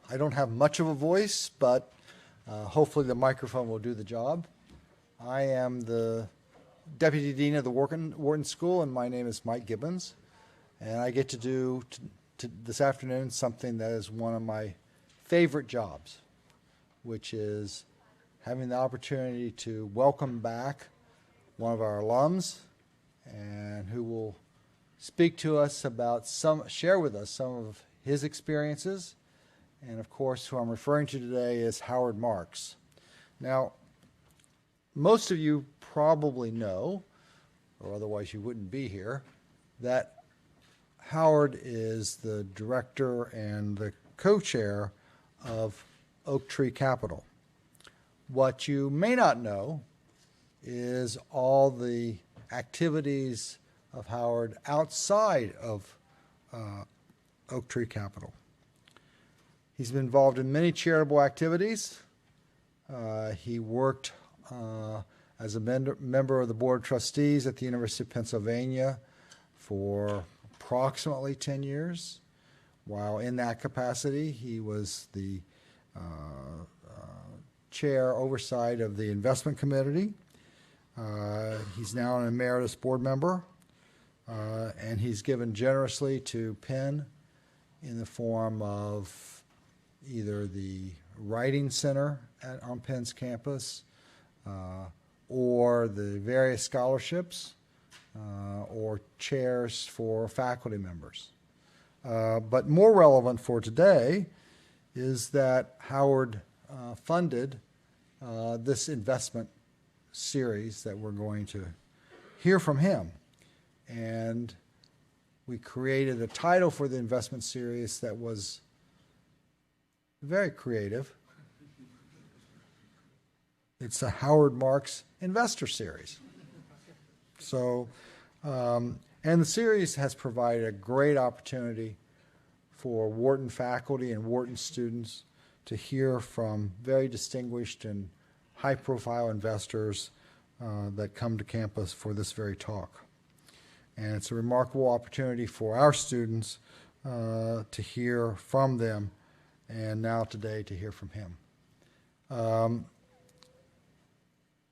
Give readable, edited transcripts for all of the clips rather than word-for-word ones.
I don't have much of a voice, but hopefully the microphone will do the job. I am the Deputy Dean of the Wharton School, and my name is Mike Gibbons. And I get to do this afternoon something that is one of my favorite jobs, which is having the opportunity to welcome back one of our alums, and who will speak to us about share with us some of his experiences. And of course, who I'm referring to today is Howard Marks. Now, most of you probably know, or otherwise you wouldn't be here, that Howard is the director and the co-chair of Oak Tree Capital. What you may not know is all the activities of Howard outside of Oak Tree Capital. He's been involved in many charitable activities. He worked as a member of the Board of Trustees at the University of Pennsylvania for approximately 10 years. While in that capacity, he was the chair oversight of the investment committee. He's now an emeritus board member, and he's given generously to Penn in the form of either the Writing Center on Penn's campus, or the various scholarships, or chairs for faculty members. But more relevant for today is that Howard funded this investment series that we're going to hear from him. And we created a title for the investment series that was very creative. It's the Howard Marks Investor Series. So, and the series has provided a great opportunity for Wharton faculty and Wharton students to hear from very distinguished and high-profile investors that come to campus for this very talk. And it's a remarkable opportunity for our students to hear from them, and now today to hear from him.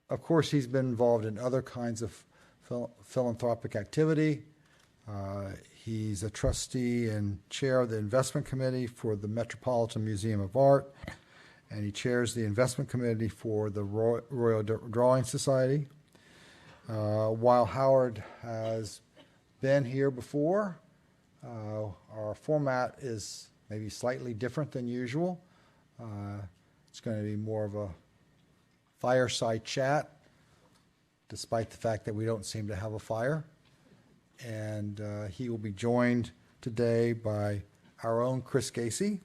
Of course, he's been involved in other kinds of philanthropic activity. He's a trustee and chair of the investment committee for the Metropolitan Museum of Art, and he chairs the investment committee for the Royal Drawing Society. While Howard has been here before, our format is maybe slightly different than usual. It's going to be more of a fireside chat, despite the fact that we don't seem to have a fire. And he will be joined today by our own Chris Casey,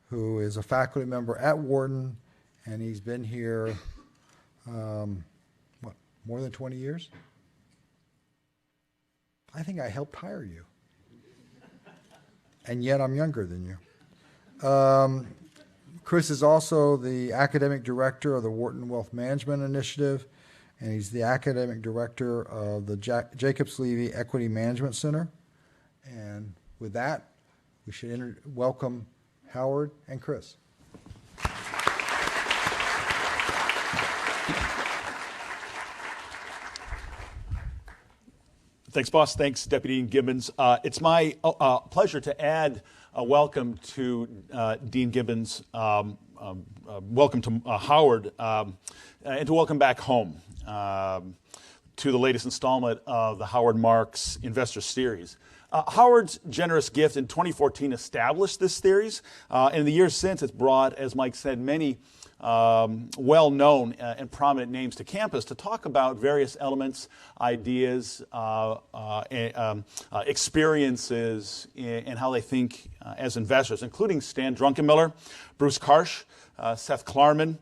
who is a faculty member at Wharton, and he's been here, more than 20 years? I think I helped hire you. And yet I'm younger than you. Chris is also the academic director of the Wharton Wealth Management Initiative, and he's the academic director of the Jacobs Levy Equity Management Center. And with that, we should welcome Howard and Chris. Thanks, boss. Thanks, Deputy Dean Gibbons. It's my pleasure to add a welcome to Dean Gibbons, welcome to Howard, and to welcome back home to the latest installment of the Howard Marks Investor Series. Howard's generous gift in 2014 established this series. And in the years since, it's brought, as Mike said, many well-known and prominent names to campus to talk about various elements, ideas, experiences, and how they think as investors, including Stan Druckenmiller, Bruce Karsh, Seth Klarman,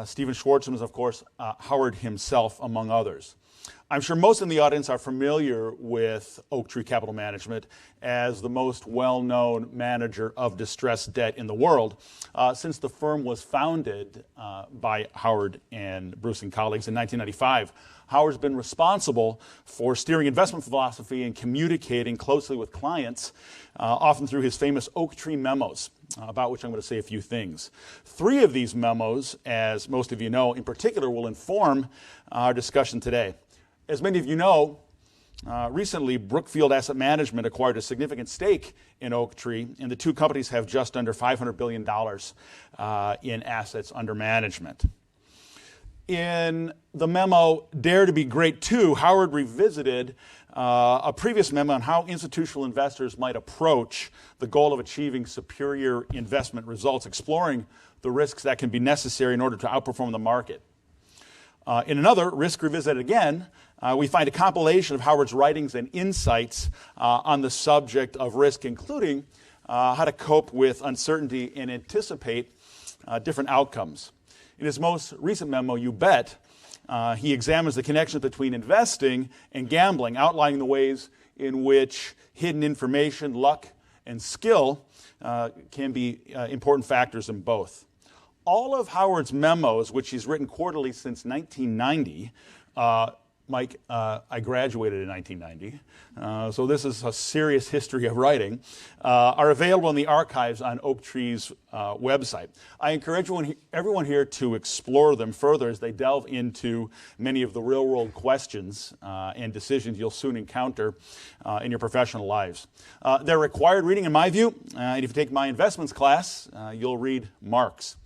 Stephen Schwartzman, is, of course, Howard himself, among others. I'm sure most in the audience are familiar with Oaktree Capital Management as the most well-known manager of distressed debt in the world, since the firm was founded by Howard and Bruce and colleagues in 1995. Howard's been responsible for steering investment philosophy and communicating closely with clients, often through his famous Oaktree memos, about which I'm going to say a few things. 3 of these memos, as most of you know, in particular will inform our discussion today. As many of you know, recently Brookfield Asset Management acquired a significant stake in Oaktree, and the 2 companies have just under $500 billion in assets under management. In the memo, Dare to be Great 2, Howard revisited a previous memo on how institutional investors might approach the goal of achieving superior investment results, exploring the risks that can be necessary in order to outperform the market. In another, Risk Revisited Again, we find a compilation of Howard's writings and insights on the subject of risk, including how to cope with uncertainty and anticipate different outcomes. In his most recent memo, You Bet, he examines the connection between investing and gambling, outlining the ways in which hidden information, luck, and skill can be important factors in both. All of Howard's memos, which he's written quarterly since 1990, Mike, I graduated in 1990, so this is a serious history of writing, are available in the archives on Oaktree's website. I encourage everyone here to explore them further as they delve into many of the real-world questions and decisions you'll soon encounter in your professional lives. They're required reading, in my view, and if you take my investments class, you'll read Marx.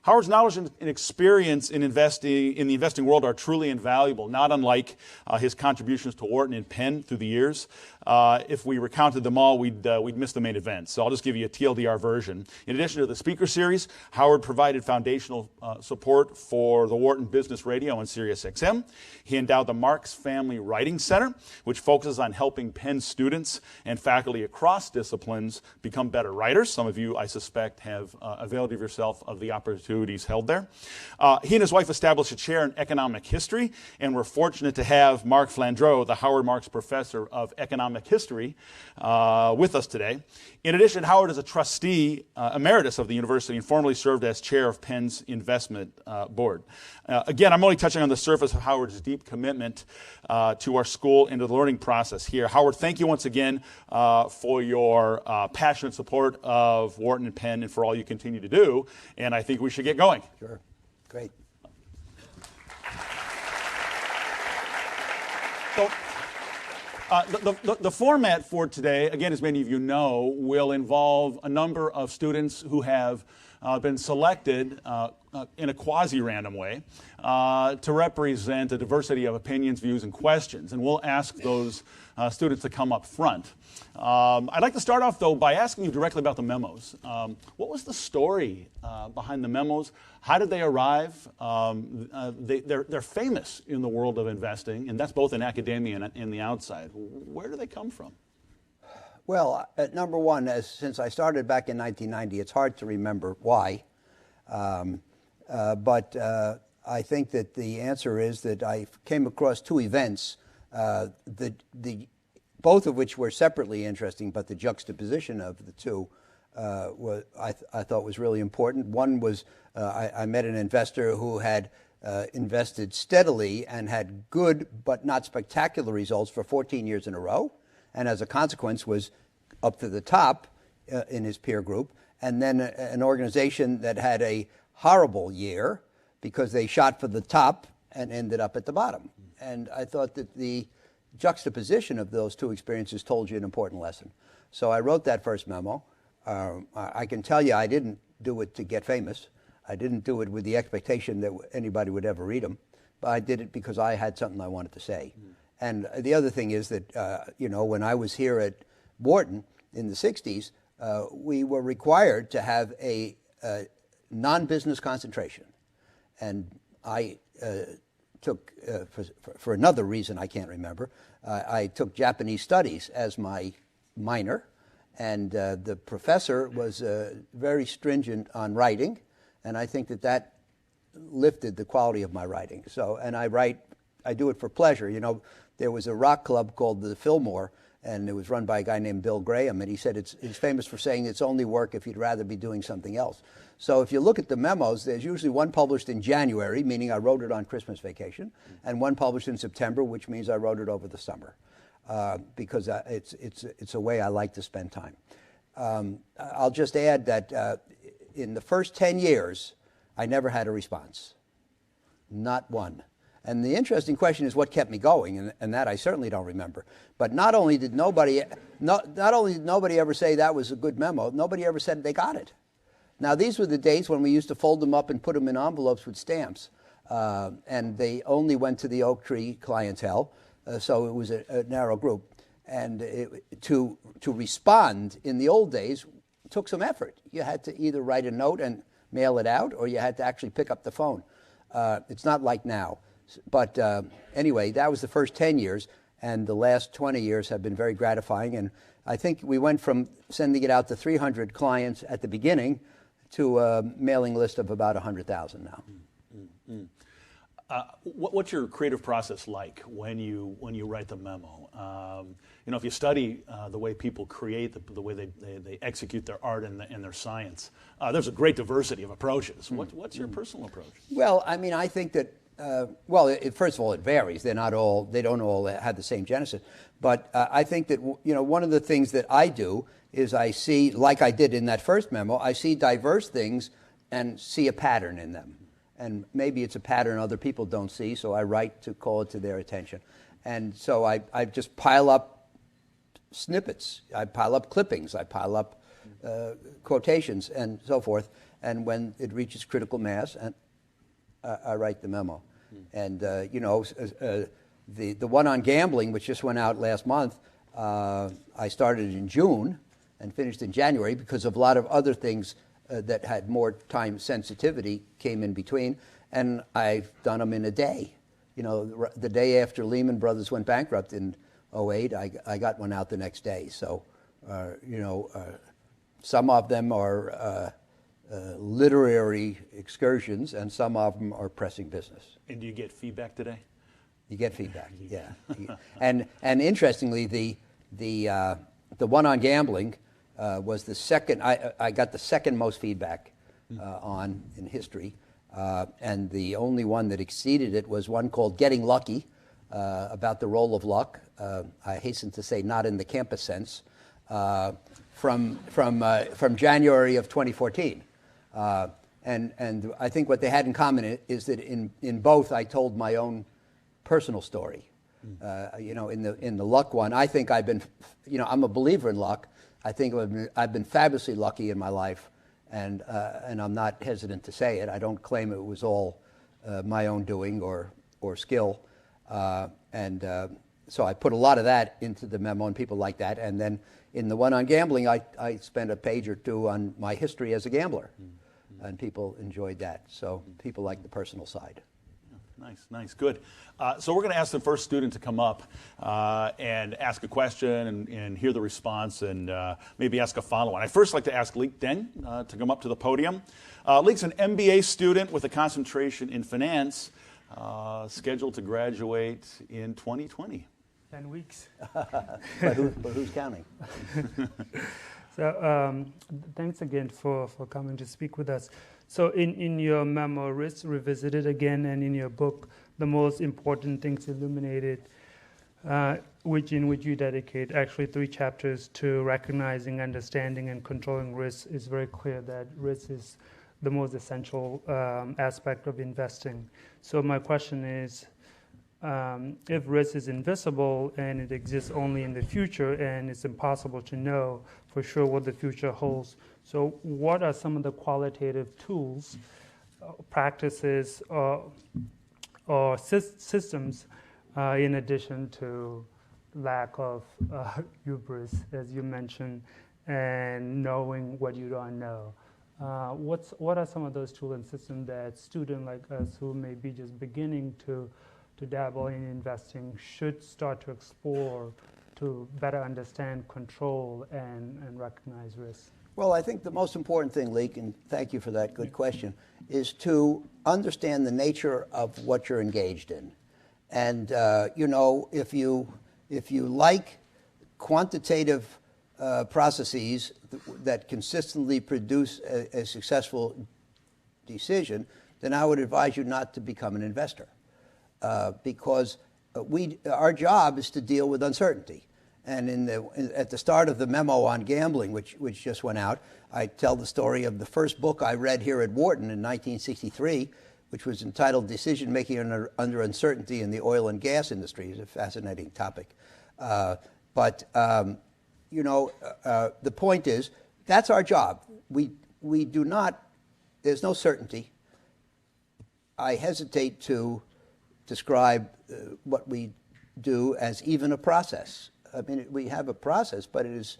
Howard's knowledge and experience in the investing world are truly invaluable, not unlike his contributions to Wharton and Penn through the years. If we recounted them all, we'd miss the main event. So I'll just give you a TLDR version. In addition to the speaker series, Howard provided foundational support for the Wharton Business Radio on Sirius XM. He endowed the Marx Family Writing Center, which focuses on helping Penn students and faculty across disciplines become better writers. Some of you, I suspect, have availed of yourself of the opportunities held there. He and his wife established a chair in economic history, and we're fortunate to have Mark Flandreau, the Howard Marks Professor of Economic History, with us today. In addition, Howard is a trustee emeritus of the university and formerly served as chair of Penn's investment board. Again, I'm only touching on the surface of Howard's deep commitment to our school and to the learning process here. Howard, thank you once again for your passionate support of Wharton and Penn and for all you continue to do. And I think we should get going. Sure. Great. So, the format for today, again, as many of you know, will involve a number of students who have been selected in a quasi-random way to represent a diversity of opinions, views, and questions. And we'll ask those students to come up front. I'd like to start off, though, by asking you directly about the memos. What was the story behind the memos? How did they arrive? They're famous in the world of investing, and that's both in academia and in the outside. Where do they come from? Well, number one, since I started back in 1990, it's hard to remember why. But I think that the answer is that I came across 2 events, both of which were separately interesting, but the juxtaposition of the 2 I thought was really important. One was I met an investor who had invested steadily and had good but not spectacular results for 14 years in a row, and as a consequence was up to the top in his peer group, and then an organization that had a horrible year because they shot for the top and ended up at the bottom. And I thought that the juxtaposition of those 2 experiences told you an important lesson. So I wrote that first memo. I can tell you I didn't do it to get famous. I didn't do it with the expectation that anybody would ever read them, but I did it because I had something I wanted to say. And the other thing is that, when I was here at Wharton in the 60s, we were required to have a non-business concentration. And I took, for another reason I can't remember, I took Japanese studies as my minor, and the professor was very stringent on writing, and I think that lifted the quality of my writing. So, and I write I do it for pleasure. You know, there was a rock club called the Fillmore, and it was run by a guy named Bill Graham, and he said he's famous for saying it's only work if you'd rather be doing something else. So if you look at the memos, there's usually one published in January, meaning I wrote it on Christmas vacation, and one published in September, which means I wrote it over the summer, because it's a way I like to spend time. I'll just add that in the first 10 years, I never had a response, not one. And the interesting question is what kept me going, and that I certainly don't remember. But not only did nobody ever say that was a good memo, nobody ever said they got it. Now, these were the days when we used to fold them up and put them in envelopes with stamps, and they only went to the Oak Tree clientele, so it was a narrow group. And to respond in the old days took some effort. You had to either write a note and mail it out, or you had to actually pick up the phone. It's not like now. But anyway, that was the first 10 years, and the last 20 years have been very gratifying. And I think we went from sending it out to 300 clients at the beginning to a mailing list of about 100,000 now. What's your creative process like when you write the memo? You know, if you study the way people create, the way they execute their art and their science, there's a great diversity of approaches. What's your personal approach? Well, I mean, I think that first of all, it varies. They don't all have the same genesis. But I think that one of the things that I do is I see, like I did in that first memo, I see diverse things and see a pattern in them. And maybe it's a pattern other people don't see, so I write to call it to their attention. And so I just pile up snippets, I pile up clippings, I pile up quotations and so forth. And when it reaches critical mass, and I write the memo. And, the one on gambling, which just went out last month, I started in June and finished in January because of a lot of other things that had more time sensitivity came in between. And I've done them in a day. You know, the day after Lehman Brothers went bankrupt in 2008, I got one out the next day. So, some of them are literary excursions, and some of them are pressing business. And do you get feedback today? You get feedback, yeah. and interestingly, the one on gambling was the second. I got the second most feedback on in history, and the only one that exceeded it was one called "Getting Lucky," about the role of luck. I hasten to say, not in the campus sense, from January of 2014. And I think what they had in common is that in both I told my own personal story. In the luck one, I think I've been, I'm a believer in luck. I think I've been fabulously lucky in my life, and I'm not hesitant to say it. I don't claim it was all my own doing or skill. So I put a lot of that into the memo, and people like that. And then in the one on gambling, I spent a page or two on my history as a gambler. And people enjoyed that. So people like the personal side. Nice, good. So we're going to ask the first student to come up and ask a question and hear the response and maybe ask a follow-on. I'd first like to ask Leek Deng to come up to the podium. Leek's an MBA student with a concentration in finance, scheduled to graduate in 2020. 10 weeks. but who's counting? So thanks again for coming to speak with us. So in your memo, Risk Revisited again, and in your book, the most important things illuminated, in which you dedicate actually 3 chapters to recognizing, understanding, and controlling risk, is very clear that risk is the most essential aspect of investing. So my question is, if risk is invisible and it exists only in the future and it's impossible to know for sure what the future holds, so what are some of the qualitative tools, practices, or systems in addition to lack of hubris, as you mentioned, and knowing what you don't know? What are some of those tools and systems that students like us who may be just beginning to dabble in investing should start to explore to better understand, control, and recognize risk? Well, I think the most important thing, Leek, and thank you for that good question, is to understand the nature of what you're engaged in. And if you like quantitative processes that consistently produce a successful decision, then I would advise you not to become an investor, because our job is to deal with uncertainty. And at the start of the memo on gambling, which just went out, I tell the story of the first book I read here at Wharton in 1963, which was entitled Decision Making Under Uncertainty in the Oil and Gas Industry. It's a fascinating topic. But the point is, that's our job. We do not, there's no certainty. I hesitate to describe what we do as even a process. I mean, we have a process, but it's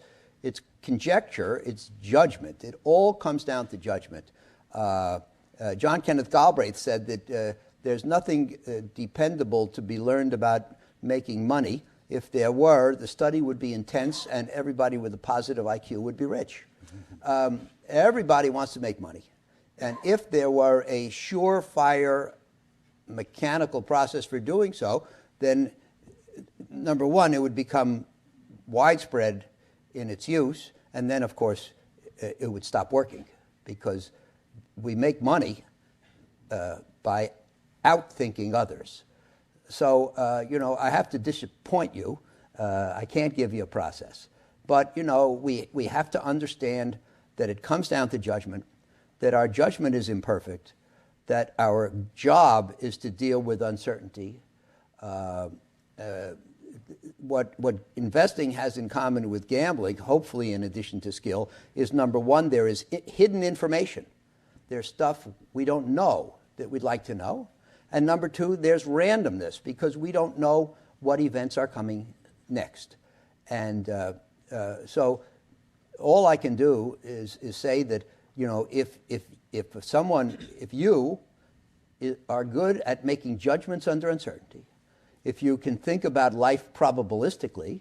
conjecture, it's judgment. It all comes down to judgment. John Kenneth Galbraith said that there's nothing dependable to be learned about making money. If there were, the study would be intense and everybody with a positive IQ would be rich. Everybody wants to make money. And if there were a surefire mechanical process for doing so, then number one, it would become widespread in its use, and then, of course, it would stop working, because we make money by outthinking others. So, I have to disappoint you. I can't give you a process. But, we have to understand that it comes down to judgment, that our judgment is imperfect, that our job is to deal with uncertainty. What investing has in common with gambling, hopefully in addition to skill, is number one, there is hidden information. There's stuff we don't know that we'd like to know. And number two, there's randomness, because we don't know what events are coming next. And so all I can do is say that, if you are good at making judgments under uncertainty, if you can think about life probabilistically,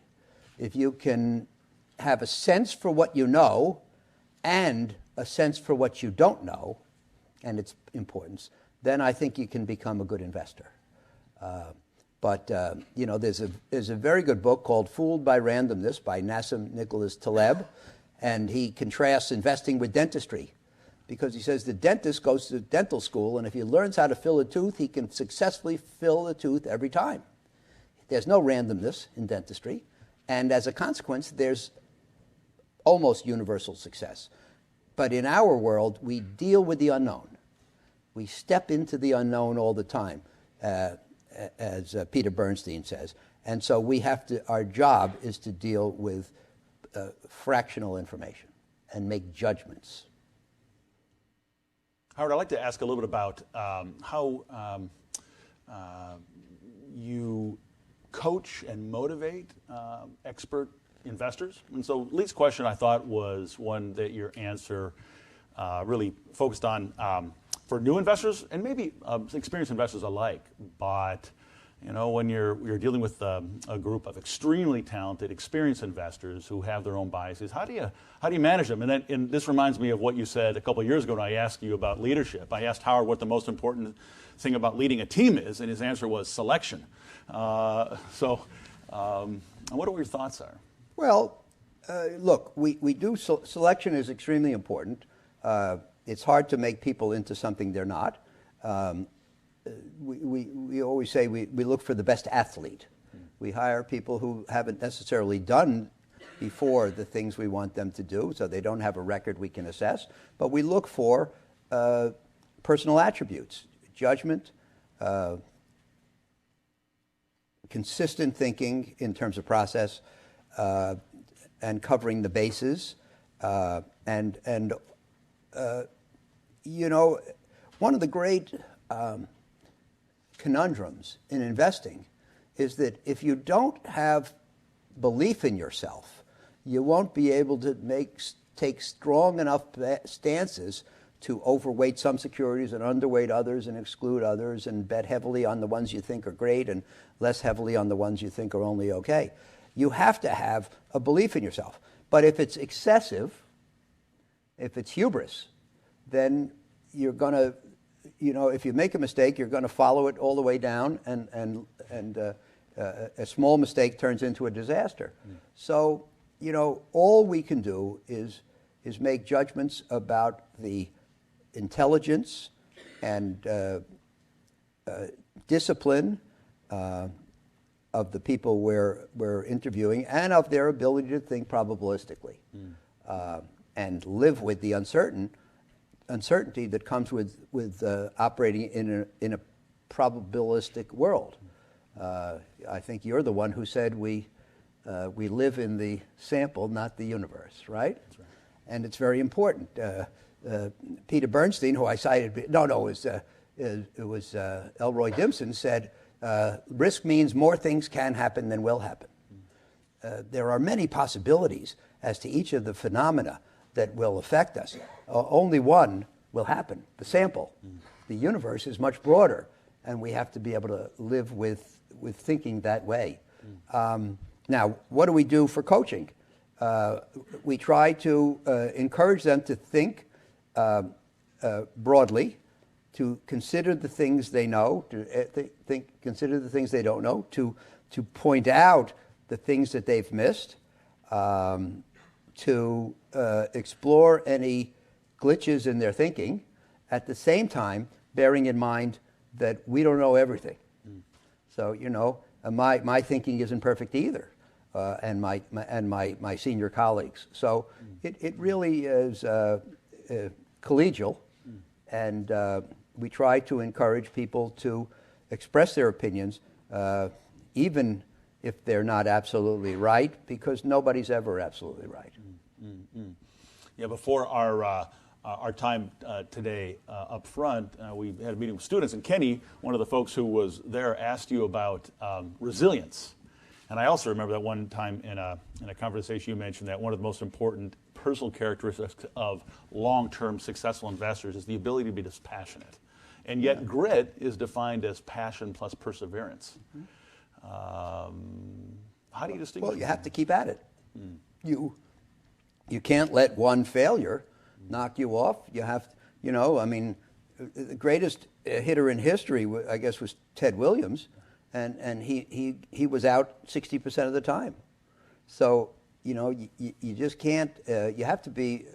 if you can have a sense for what you know and a sense for what you don't know and its importance, then I think you can become a good investor. But there's a very good book called Fooled by Randomness by Nassim Nicholas Taleb, and he contrasts investing with dentistry, because he says the dentist goes to dental school, and if he learns how to fill a tooth, he can successfully fill the tooth every time. There's no randomness in dentistry, and as a consequence, there's almost universal success. But in our world, we deal with the unknown. We step into the unknown all the time, as Peter Bernstein says. And so our job is to deal with fractional information and make judgments. Howard, I'd like to ask a little bit about how you coach and motivate expert investors. And so Lee's question, I thought, was one that your answer really focused on for new investors and maybe experienced investors alike. But when you're dealing with a group of extremely talented, experienced investors who have their own biases, how do you manage them? And this reminds me of what you said a couple of years ago when I asked you about leadership. I asked Howard what the most important thing about leading a team is, and his answer was selection. What are your thoughts are? Well, look, we do selection is extremely important. It's hard to make people into something they're not. We always say we look for the best athlete. We hire people who haven't necessarily done before the things we want them to do, so they don't have a record we can assess. But we look for personal attributes, judgment, consistent thinking in terms of process, and covering the bases. One of the great conundrums in investing is that if you don't have belief in yourself, you won't be able to take strong enough stances to overweight some securities and underweight others and exclude others and bet heavily on the ones you think are great and less heavily on the ones you think are only okay. You have to have a belief in yourself. But if it's excessive, if it's hubris, then you're going to, if you make a mistake, you're going to follow it all the way down and and a small mistake turns into a disaster. So, all we can do is make judgments about the intelligence and discipline of the people we're interviewing, and of their ability to think probabilistically, and live with the uncertainty that comes with operating in a probabilistic world. I think you're the one who said we live in the sample, not the universe, right? That's right. And it's very important. Peter Bernstein, who I cited, it was Elroy Dimson, said, risk means more things can happen than will happen. There are many possibilities as to each of the phenomena that will affect us. Only one will happen, the sample. The universe is much broader, and we have to be able to live with thinking that way. Now, what do we do for coaching? We try to encourage them to think broadly, to consider the things they know, to consider the things they don't know, to point out the things that they've missed, to explore any glitches in their thinking, at the same time bearing in mind that we don't know everything. So, my thinking isn't perfect either, and my senior colleagues. So it really is collegial, and we try to encourage people to express their opinions, even if they're not absolutely right, because nobody's ever absolutely right. Yeah, before our time today up front, we had a meeting with students, and Kenny, one of the folks who was there, asked you about resilience. And I also remember that one time in a conversation you mentioned that one of the most important personal characteristics of long-term successful investors is the ability to be dispassionate. And yet grit is defined as passion plus perseverance. How do you distinguish? Well, you have to keep at it. You can't let one failure knock you off. You have, the greatest hitter in history, I guess, was Ted Williams, and he was out 60% of the time. So, you just can't, you have to be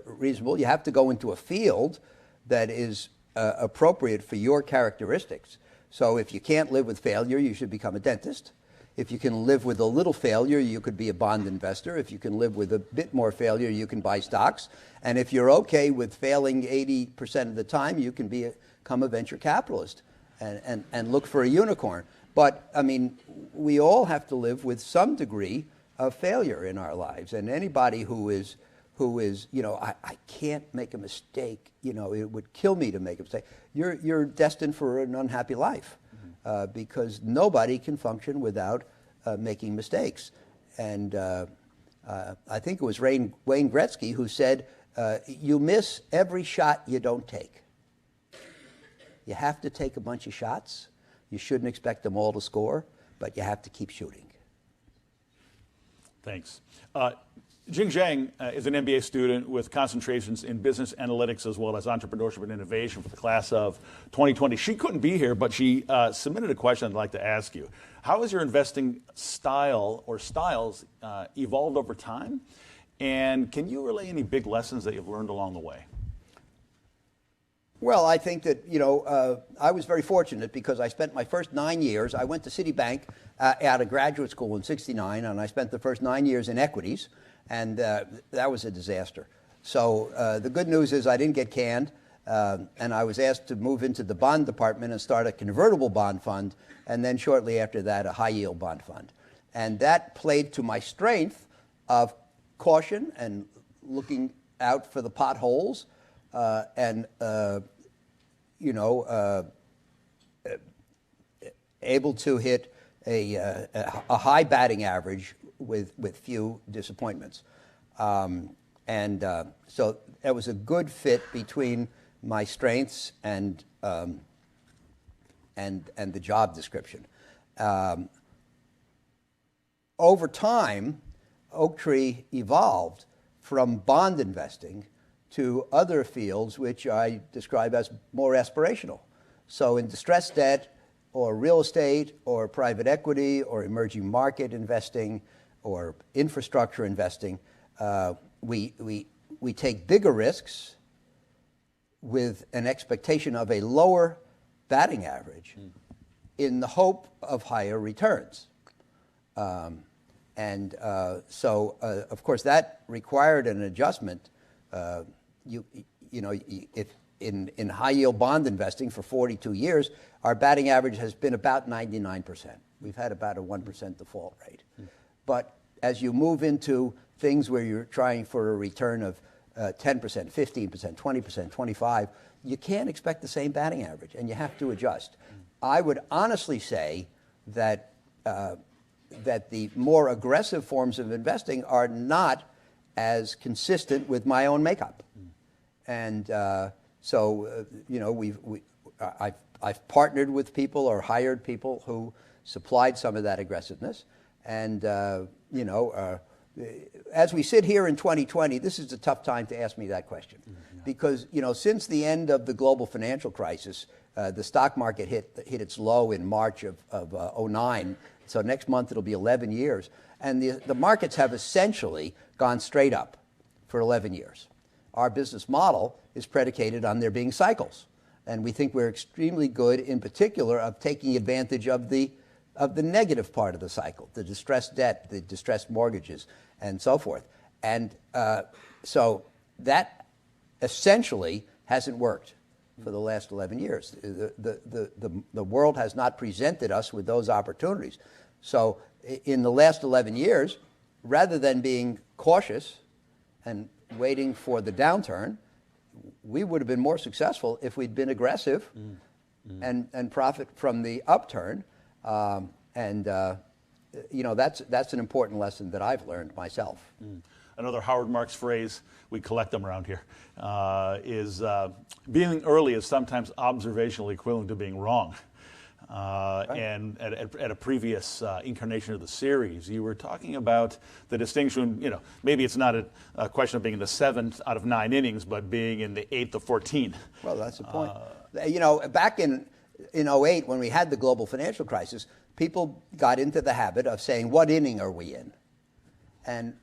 reasonable. You have to go into a field that is appropriate for your characteristics. So if you can't live with failure, you should become a dentist. If you can live with a little failure, you could be a bond investor. If you can live with a bit more failure, you can buy stocks. And if you're okay with failing 80% of the time, you can become a venture capitalist and look for a unicorn. But, we all have to live with some degree of failure in our lives. And anybody who is I can't make a mistake, it would kill me to make a mistake, you're destined for an unhappy life. Because nobody can function without making mistakes. And I think it was Wayne Gretzky who said, you miss every shot you don't take. You have to take a bunch of shots. You shouldn't expect them all to score, but you have to keep shooting. Thanks. Jing Zhang is an MBA student with concentrations in business analytics as well as entrepreneurship and innovation for the class of 2020. She couldn't be here, but she submitted a question I'd like to ask you. How has your investing style or styles evolved over time? And can you relay any big lessons that you've learned along the way? Well, I think that, I was very fortunate because I spent my first 9 years, I went to Citibank out of graduate school in '69, and I spent the first 9 years in equities. And that was a disaster. So the good news is I didn't get canned, and I was asked to move into the bond department and start a convertible bond fund, and then shortly after that, a high-yield bond fund. And that played to my strength of caution and looking out for the potholes, and able to hit a high batting average with few disappointments. So that was a good fit between my strengths and the job description. Over time, Oaktree evolved from bond investing to other fields which I describe as more aspirational. So in distressed debt, or real estate or private equity or emerging market investing or infrastructure investing, we take bigger risks with an expectation of a lower batting average in the hope of higher returns. So, of course, that required an adjustment. If in high-yield bond investing for 42 years, our batting average has been about 99%. We've had about a 1% default rate. But as you move into things where you're trying for a return of 10%, 15%, 20%, 25%, you can't expect the same batting average, and you have to adjust. I would honestly say that the more aggressive forms of investing are not as consistent with my own makeup. And I've partnered with people or hired people who supplied some of that aggressiveness. And, as we sit here in 2020, this is a tough time to ask me that question. Because, since the end of the global financial crisis, the stock market hit its low in March of 2009. So next month it'll be 11 years. And the markets have essentially gone straight up for 11 years. Our business model is predicated on there being cycles. And we think we're extremely good, in particular, of taking advantage of the negative part of the cycle, the distressed debt, the distressed mortgages, and so forth. And so that essentially hasn't worked for the last 11 years. The world has not presented us with those opportunities. So in the last 11 years, rather than being cautious and waiting for the downturn, we would have been more successful if we'd been aggressive and profit from the upturn. That's an important lesson that I've learned myself. Another Howard Marks phrase, we collect them around here, is being early is sometimes observationally equivalent to being wrong. Right. And at a previous incarnation of the series, you were talking about the distinction, maybe it's not a question of being in the 7th out of 9 innings, but being in the 8th of 14. Well, that's the point. Back in 2008, when we had the global financial crisis, people got into the habit of saying, what inning are we in? And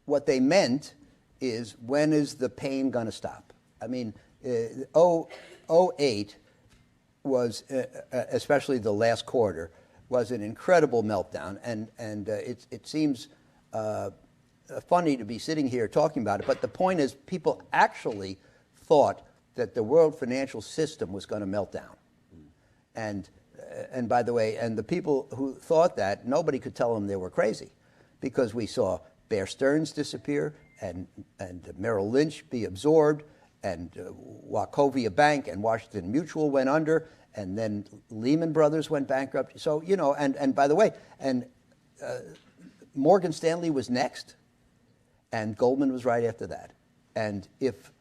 what they meant is, when is the pain going to stop? I mean, 2008 was, especially the last quarter, was an incredible meltdown. And it seems funny to be sitting here talking about it, but the point is, people actually thought that the world financial system was going to melt down. And by the way, and the people who thought that, nobody could tell them they were crazy, because we saw Bear Stearns disappear and Merrill Lynch be absorbed, and Wachovia Bank and Washington Mutual went under, and then Lehman Brothers went bankrupt. So, and by the way, Morgan Stanley was next, and Goldman was right after that. And if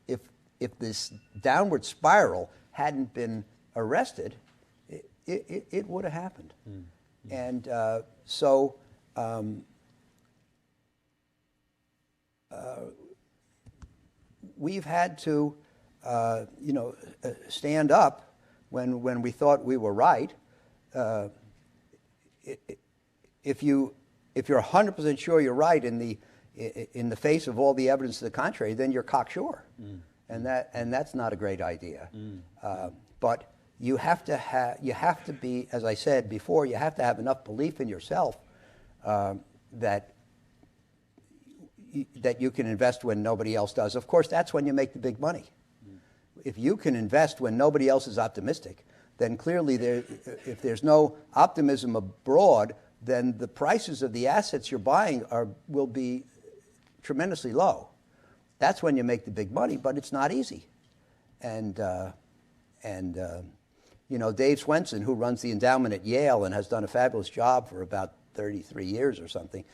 this downward spiral hadn't been arrested, it would have happened. And we've had to, stand up when we thought we were right. If you're 100% sure you're right in the face of all the evidence to the contrary, then you're cocksure, and that's not a great idea. But you have to be, as I said before, you have to have enough belief in yourself that you can invest when nobody else does. Of course, that's when you make the big money. If you can invest when nobody else is optimistic, then clearly if there's no optimism abroad, then the prices of the assets you're buying will be tremendously low. That's when you make the big money, but it's not easy. And Dave Swenson, who runs the endowment at Yale and has done a fabulous job for about 33 years or something,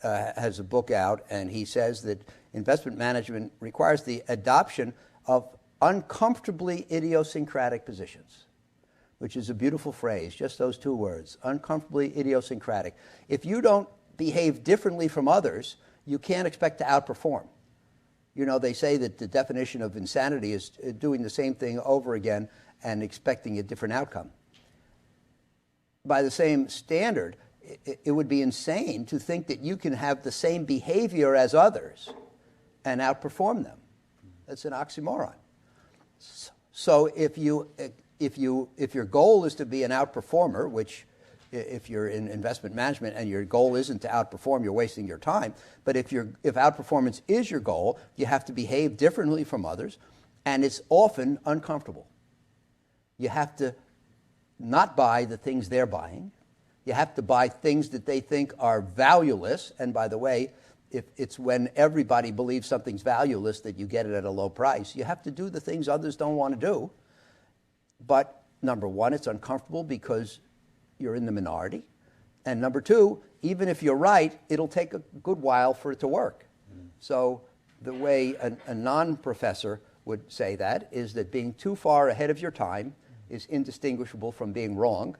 has a book out, and he says that investment management requires the adoption of uncomfortably idiosyncratic positions, which is a beautiful phrase, just those 2 words, uncomfortably idiosyncratic. If you don't behave differently from others, you can't expect to outperform. They say that the definition of insanity is doing the same thing over again and expecting a different outcome. by the same standard, it would be insane to think that you can have the same behavior as others and outperform them. That's an oxymoron. So if your goal is to be an outperformer, which if you're in investment management and your goal isn't to outperform, you're wasting your time. But if outperformance is your goal, you have to behave differently from others, and it's often uncomfortable. You have to not buy the things they're buying. You have to buy things that they think are valueless. And by the way, if it's when everybody believes something's valueless that you get it at a low price. You have to do the things others don't want to do. But number one, it's uncomfortable because you're in the minority. And number two, even if you're right, it'll take a good while for it to work. So the way a non-professor would say that is that being too far ahead of your time is indistinguishable from being wrong.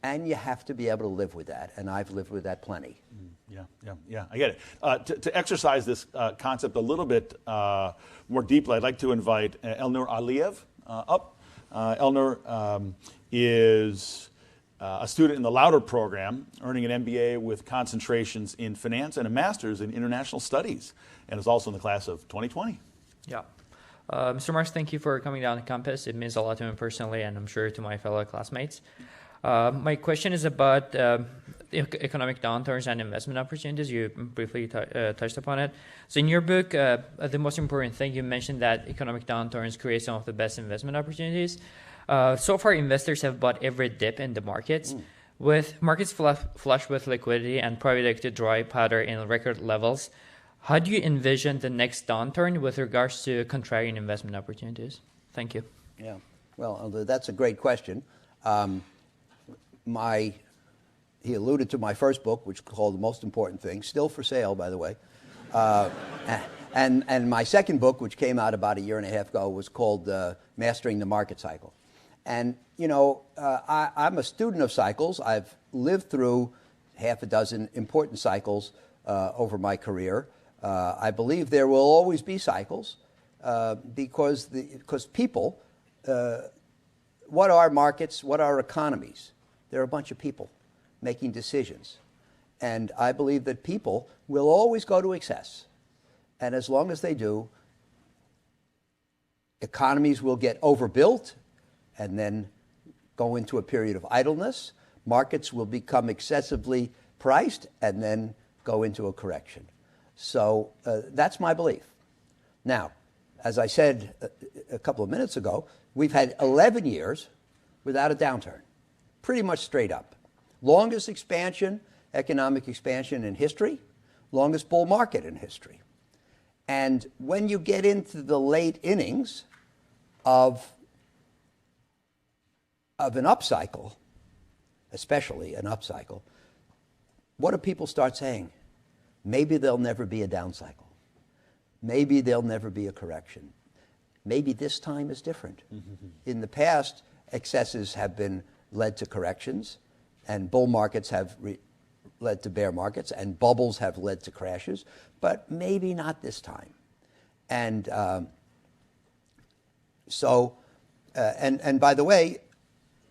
And you have to be able to live with that. And I've lived with that plenty. Yeah, I get it. To exercise this concept a little bit more deeply, I'd like to invite Elnur Aliyev up. Elnur is a student in the Lauder program, earning an MBA with concentrations in finance and a master's in international studies, and is also in the class of 2020. Yeah. Mr. Marks, thank you for coming down to campus. It means a lot to me personally, and I'm sure to my fellow classmates. My question is about economic downturns and investment opportunities. You briefly touched upon it. So in your book, the most important thing, you mentioned that economic downturns create some of the best investment opportunities. So far, investors have bought every dip in the markets. With markets flush with liquidity and private equity dry powder in record levels, how do you envision the next downturn with regards to contrarian investment opportunities? Thank you. Yeah, well, that's a great question. He alluded to my first book, which is called The Most Important Thing, still for sale, by the way. And my second book, which came out about a year and a half ago, was called Mastering the Market Cycle. And, you know, I'm a student of cycles. I've lived through half a dozen important cycles over my career. I believe there will always be cycles because people, what are markets, what are economies? They're a bunch of people making decisions. And I believe that people will always go to excess. And as long as they do, economies will get overbuilt and then go into a period of idleness. Markets will become excessively priced and then go into a correction. So that's my belief. Now, as I said a couple of minutes ago, we've had 11 years without a downturn, pretty much straight up. Longest expansion, economic expansion in history, longest bull market in history. And when you get into the late innings of an upcycle, especially an upcycle, what do people start saying? Maybe there'll never be a down cycle. Maybe there'll never be a correction. Maybe this time is different. In the past, excesses have been led to corrections, and bull markets have led to bear markets, and bubbles have led to crashes, but maybe not this time. And and by the way,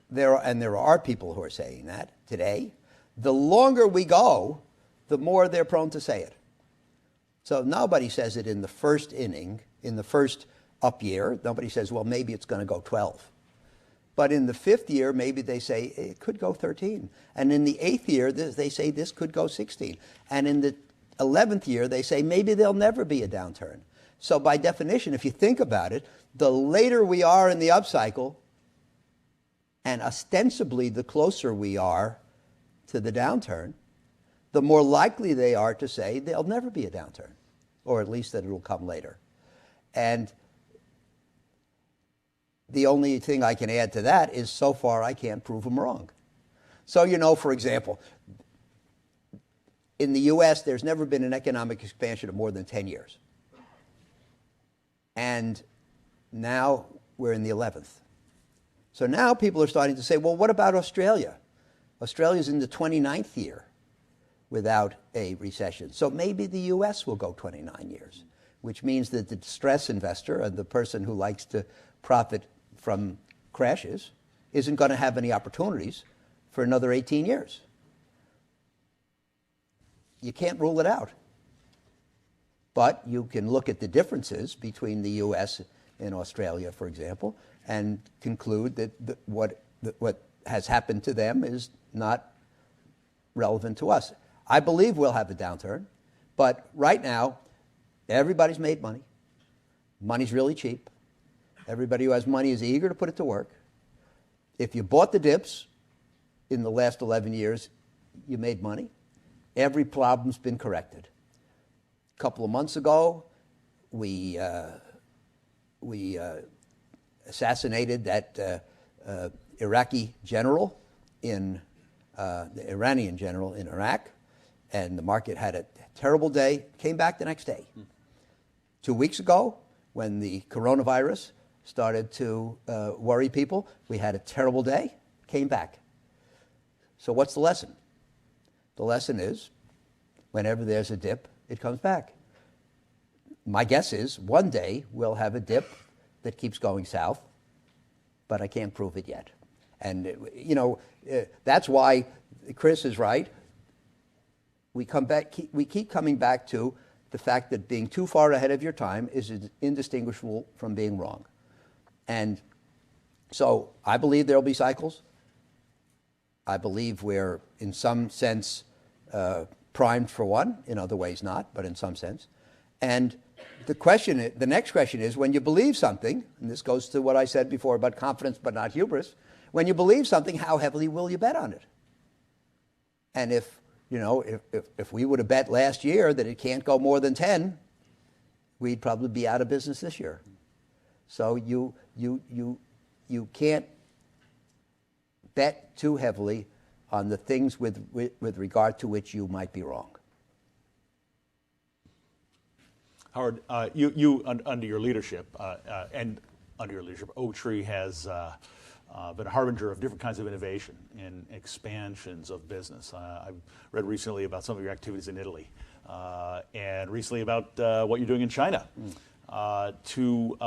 there are people who are saying that today. The longer we go, the more they're prone to say it. So nobody says it in the first inning, in the first up year. Nobody says, well, maybe it's going to go 12. But in the fifth year, maybe they say it could go 13. And in the eighth year, they say this could go 16. And in the 11th year, they say maybe there'll never be a downturn. So by definition, if you think about it, the later we are in the upcycle, and ostensibly the closer we are to the downturn, the more likely they are to say there'll never be a downturn, or at least that it will come later. And the only thing I can add to that is so far I can't prove them wrong. So, you know, for example, in the U.S., there's never been an economic expansion of more than 10 years. And now we're in the 11th. So now people are starting to say, well, what about Australia? Australia's in the 29th year without a recession. So maybe the U.S. will go 29 years, which means that the distress investor and the person who likes to profit from crashes isn't going to have any opportunities for another 18 years. You can't rule it out. But you can look at the differences between the U.S. and Australia, for example, and conclude that what has happened to them is not relevant to us. I believe we'll have a downturn, but right now, everybody's made money. Money's really cheap. Everybody who has money is eager to put it to work. If you bought the dips in the last 11 years, you made money. Every problem's been corrected. A couple of months ago, we assassinated that Iraqi general the Iranian general in Iraq, and the market had a terrible day, came back the next day. 2 weeks ago, when the coronavirus started to worry people, we had a terrible day, came back. So what's the lesson? The lesson is, whenever there's a dip, it comes back. My guess is one day we'll have a dip that keeps going south, but I can't prove it yet. And, that's why Chris is right. We keep coming back to the fact that being too far ahead of your time is indistinguishable from being wrong. And so I believe there'll be cycles. I believe we're, in some sense, primed for one, in other ways not, but in some sense. And the next question is, when you believe something, and this goes to what I said before about confidence but not hubris, when you believe something, how heavily will you bet on it? And if we would have bet last year that it can't go more than 10, we'd probably be out of business this year. So you can't bet too heavily on the things with regard to which you might be wrong. Howard, under your leadership, Oaktree has been a harbinger of different kinds of innovation and expansions of business. I read recently about some of your activities in Italy, and recently about what you're doing in China. To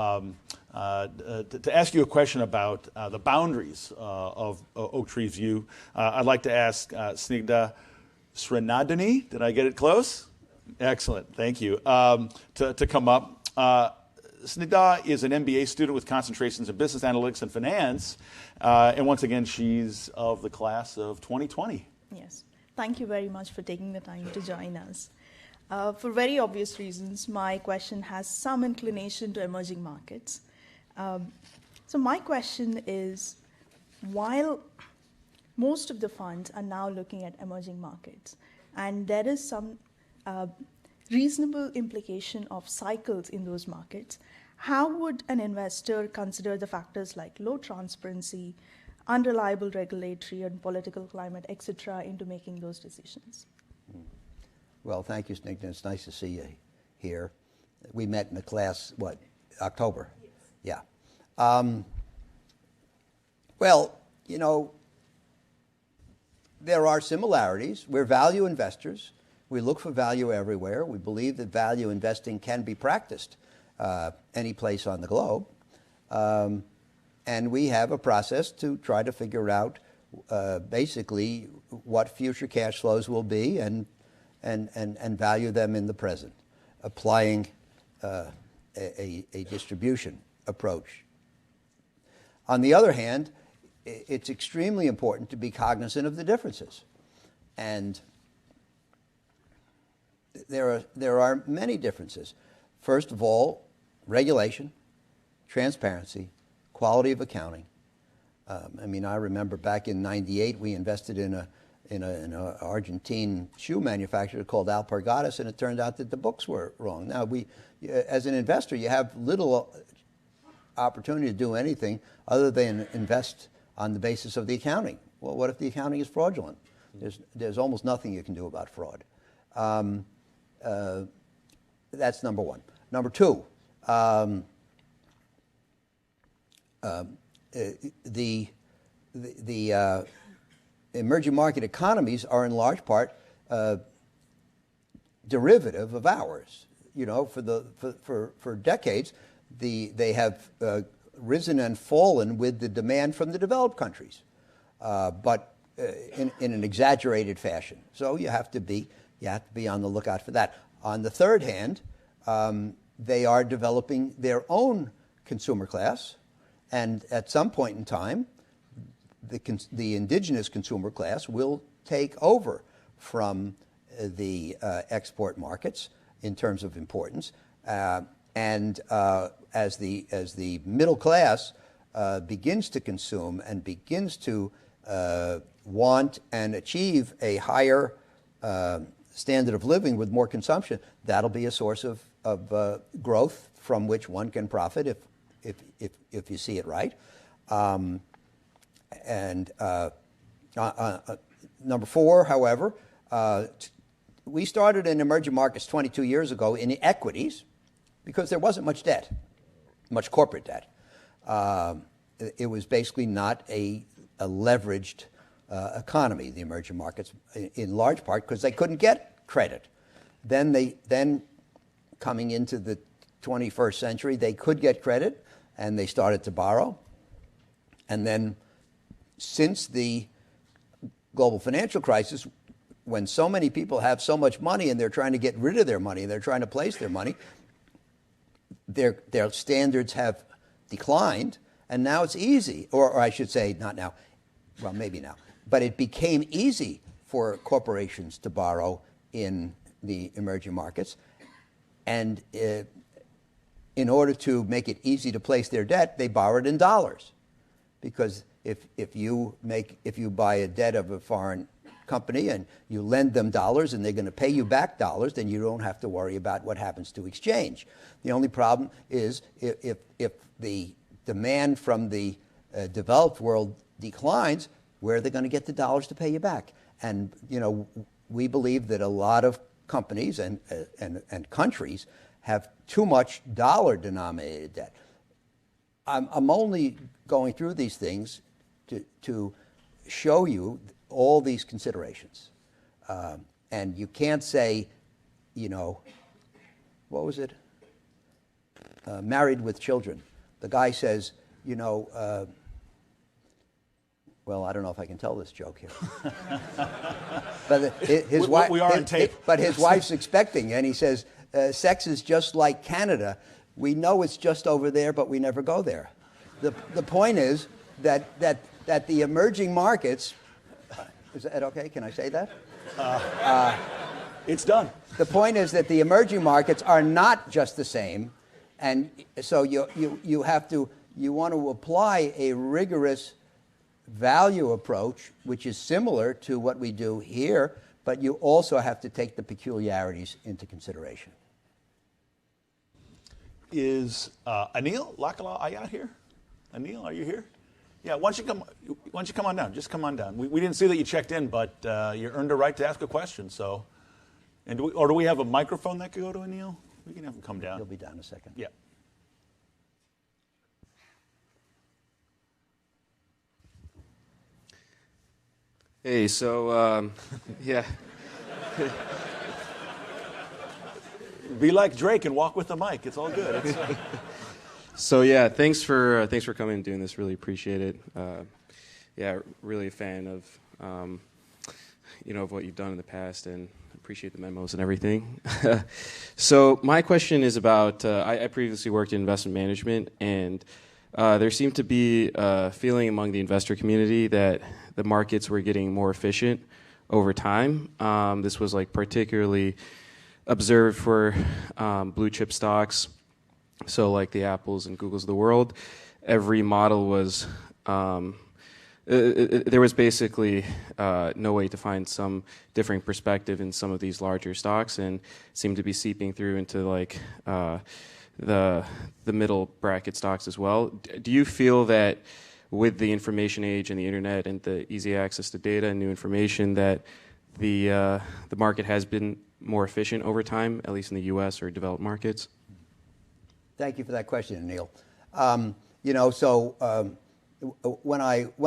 ask you a question about the boundaries of Oaktree's view, I'd like to ask Snigdha Srinadini, did I get it close? Excellent, thank you, to come up. Snigdha is an MBA student with concentrations in business analytics and finance, and once again, she's of the class of 2020. Yes, thank you very much for taking the time to join us. For very obvious reasons, my question has some inclination to emerging markets. So my question is, while most of the funds are now looking at emerging markets, and there is some reasonable implication of cycles in those markets, how would an investor consider the factors like low transparency, unreliable regulatory and political climate, etc., into making those decisions? Well, thank you, Snigdha. It's nice to see you here. We met in the class, October? Yes. Yeah. Well, there are similarities. We're value investors. We look for value everywhere. We believe that value investing can be practiced any place on the globe. And we have a process to try to figure out basically what future cash flows will be and value them in the present, applying a distribution approach. On the other hand, it's extremely important to be cognizant of the differences. And there are many differences. First of all, regulation, transparency, quality of accounting. I remember back in '98 we invested in an Argentine shoe manufacturer called Alpargatas, and it turned out that the books were wrong. Now, as an investor, you have little opportunity to do anything other than invest on the basis of the accounting. Well, what if the accounting is fraudulent? There's almost nothing you can do about fraud. That's number one. Number two, the emerging market economies are in large part derivative of ours. For decades, they have risen and fallen with the demand from the developed countries. But in an exaggerated fashion. So you have to be on the lookout for that. On the third hand, they are developing their own consumer class, and at some point in time, the indigenous consumer class will take over from the export markets in terms of importance, and as the middle class begins to consume and begins to want and achieve a higher standard of living with more consumption, that'll be a source of growth from which one can profit if you see it right. Number four, however, we started in emerging markets 22 years ago in equities because there wasn't much debt, much corporate debt. It was basically not a leveraged economy, the emerging markets, in large part because they couldn't get credit. Then coming into the 21st century, they could get credit, and they started to borrow. And then since the global financial crisis, when so many people have so much money and they're trying to get rid of their money, they're trying to place their money, their standards have declined, and now it's easy, or I should say not now, well, maybe now, but it became easy for corporations to borrow in the emerging markets. And in order to make it easy to place their debt, they borrowed in dollars. Because if you buy a debt of a foreign company and you lend them dollars and they're going to pay you back dollars, then you don't have to worry about what happens to exchange. The only problem is if the demand from the developed world declines, where are they going to get the dollars to pay you back? And we believe that a lot of companies and countries have too much dollar-denominated debt. I'm only going through these things to show you all these considerations. And you can't say, what was it? Married with Children. The guy says, well, I don't know if I can tell this joke here. But his wife, we are on tape. But his wife's expecting, and he says, sex is just like Canada. We know it's just over there, but we never go there. The point is that the emerging markets, is that okay? Can I say that? It's done. The point is that the emerging markets are not just the same, and so you want to apply a rigorous value approach, which is similar to what we do here, but you also have to take the peculiarities into consideration. Is Anil Lakala Ayat here? Anil, are you here? Yeah, why don't you come on down? Just come on down. We didn't see that you checked in, but you earned a right to ask a question. So, do we have a microphone that could go to Anil? We can have him come down. He'll be down in a second. Yeah. Hey, so yeah. Be like Drake and walk with the mic. It's all good. So yeah, thanks for coming and doing this. Really appreciate it. Yeah, really a fan of of what you've done in the past, and appreciate the memos and everything. So my question is about I previously worked in investment management, and there seemed to be a feeling among the investor community that the markets were getting more efficient over time. This was particularly observed for blue chip stocks, so like the Apples and Googles of the world. Every model was there was basically no way to find some differing perspective in some of these larger stocks, and seemed to be seeping through into the middle bracket stocks as well. Do you feel that with the information age and the internet and the easy access to data and new information, that the market has been more efficient over time, at least in the U.S. or developed markets? Thank you for that question, Anil. When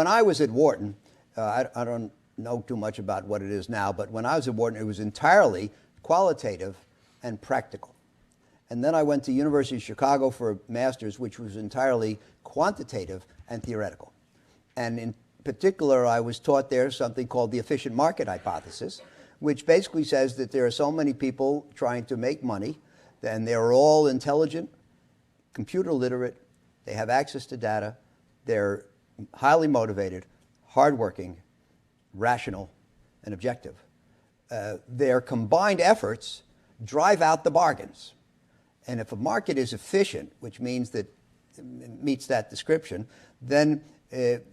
I was at Wharton, I don't know too much about what it is now, but when I was at Wharton, it was entirely qualitative and practical. And then I went to University of Chicago for a master's, which was entirely quantitative and theoretical. And particular, I was taught there something called the efficient market hypothesis, which basically says that there are so many people trying to make money, and they're all intelligent, computer literate, they have access to data, they're highly motivated, hardworking, rational, and objective. Their combined efforts drive out the bargains. And if a market is efficient, which means that it meets that description, then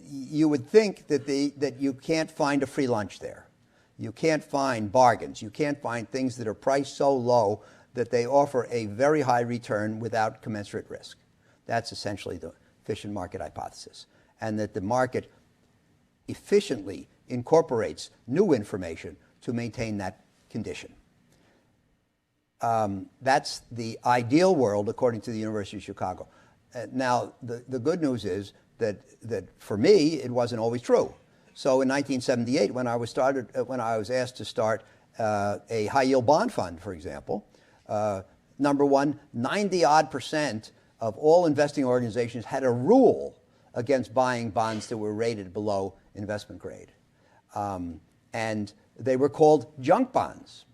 you would think that you can't find a free lunch there. You can't find bargains. You can't find things that are priced so low that they offer a very high return without commensurate risk. That's essentially the efficient market hypothesis. And that the market efficiently incorporates new information to maintain that condition. That's the ideal world according to the University of Chicago. Now, the good news is that for me, it wasn't always true. So in 1978, when I was asked to start a high-yield bond fund, for example, number one, 90-odd% of all investing organizations had a rule against buying bonds that were rated below investment grade. And they were called junk bonds,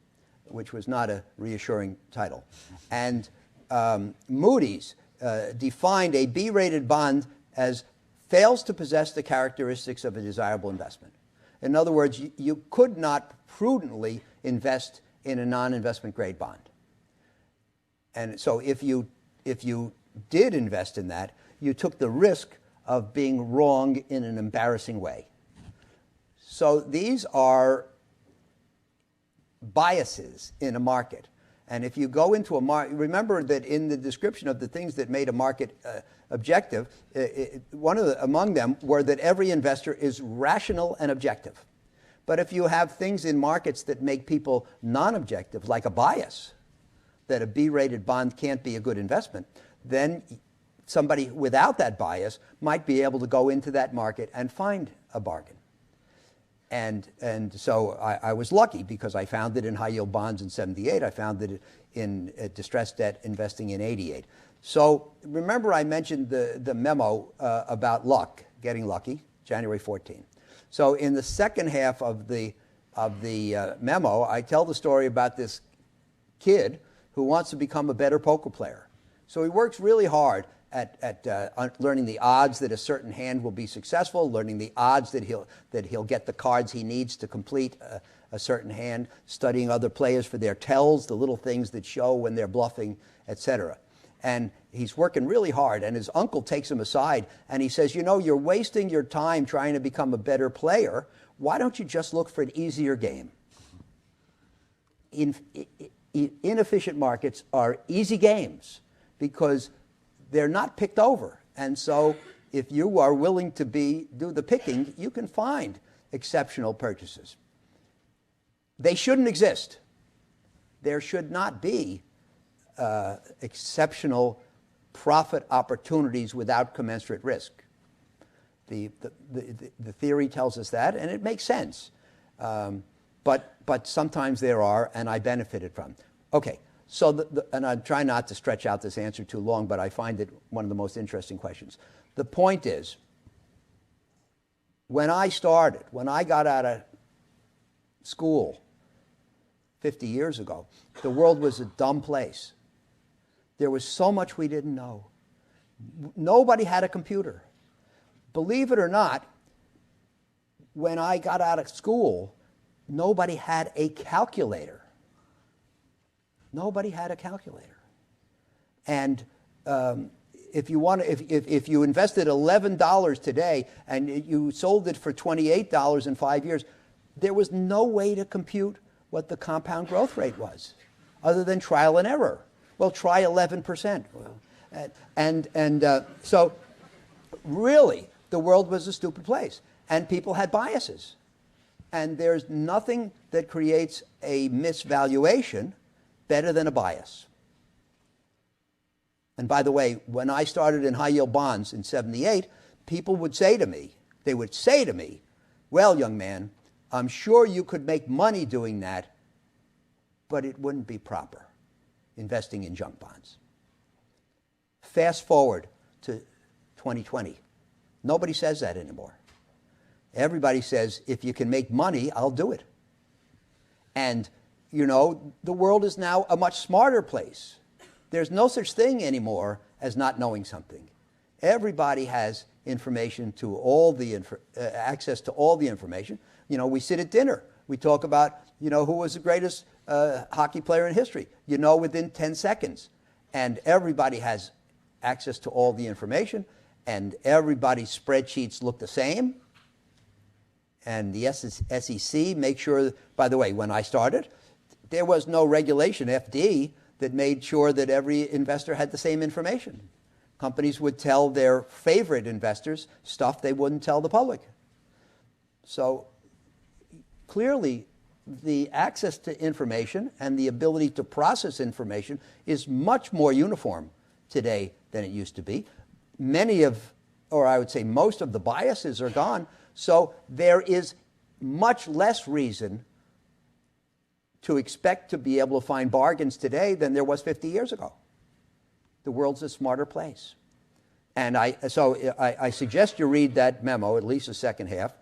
which was not a reassuring title. And Moody's defined a B-rated bond as fails to possess the characteristics of a desirable investment. In other words, you could not prudently invest in a non-investment grade bond. And so if you did invest in that, you took the risk of being wrong in an embarrassing way. So these are biases in a market. And if you go into a market, remember that in the description of the things that made a market objective, among them were that every investor is rational and objective. But if you have things in markets that make people non-objective, like a bias, that a B-rated bond can't be a good investment, then somebody without that bias might be able to go into that market and find a bargain. And so I was lucky because I found it in high-yield bonds in 78. I found it in distressed debt investing in 88. So remember I mentioned the memo about luck, getting lucky, January 14. So in the second half of the memo, I tell the story about this kid who wants to become a better poker player. So he works really hard at learning the odds that a certain hand will be successful, learning the odds that he'll get the cards he needs to complete a certain hand, studying other players for their tells, the little things that show when they're bluffing, etc. And he's working really hard, and his uncle takes him aside, and he says, you know, you're wasting your time trying to become a better player. Why don't you just look for an easier game? Inefficient markets are easy games because they're not picked over. And so if you are willing to do the picking, you can find exceptional purchases. They shouldn't exist. There should not be exceptional profit opportunities without commensurate risk. The theory tells us that, and it makes sense. But sometimes there are, and I benefited from. Okay. So, and I'm trying not to stretch out this answer too long, but I find it one of the most interesting questions. The point is, when I got out of school 50 years ago, the world was a dumb place. There was so much we didn't know. Nobody had a computer. Believe it or not, when I got out of school, nobody had a calculator. Nobody had a calculator. And if you invested $11 today and you sold it for $28 in 5 years, there was no way to compute what the compound growth rate was, other than trial and error. Well, try 11%. So really, the world was a stupid place, and people had biases. And there's nothing that creates a misvaluation better than a bias. And by the way, when I started in high-yield bonds in 78, people would say to me, well, young man, I'm sure you could make money doing that, but it wouldn't be proper, investing in junk bonds. Fast forward to 2020. Nobody says that anymore. everybody says, if you can make money, I'll do it. And, you know, the world is now a much smarter place. There's no such thing anymore as not knowing something. Everybody has information to all the access to all the information. You know, we sit at dinner. We talk about, you know, who was the greatest hockey player in history. You know, within 10 seconds. And everybody has access to all the information. And everybody's spreadsheets look the same. And the SEC makes sure, by the way, when I started, there was no regulation, FD, that made sure that every investor had the same information. Companies would tell their favorite investors stuff they wouldn't tell the public. So clearly, the access to information and the ability to process information is much more uniform today than it used to be. Many of, or I would say most of the biases are gone, so there is much less reason to expect to be able to find bargains today than there was 50 years ago. The world's a smarter place. And I suggest you read that memo, at least the second half,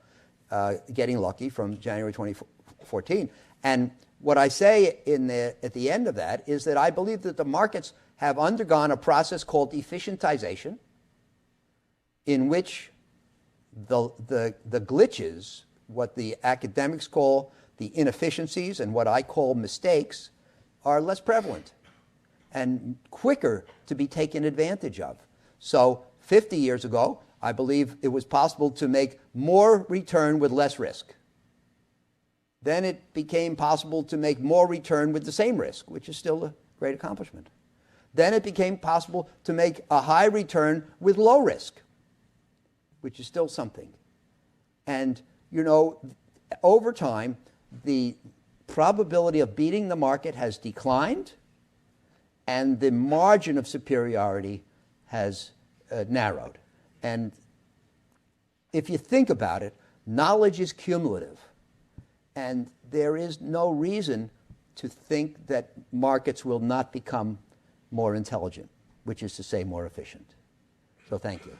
Getting Lucky from January 2014. And what I say at the end of that is that I believe that the markets have undergone a process called efficientization, in which the glitches, what the academics call the inefficiencies and what I call mistakes, are less prevalent and quicker to be taken advantage of. So 50 years ago, I believe it was possible to make more return with less risk. Then it became possible to make more return with the same risk, which is still a great accomplishment. Then it became possible to make a high return with low risk, which is still something. And, you know, over time, the probability of beating the market has declined, and the margin of superiority has narrowed. And if you think about it, knowledge is cumulative. And there is no reason to think that markets will not become more intelligent, which is to say more efficient. So thank you.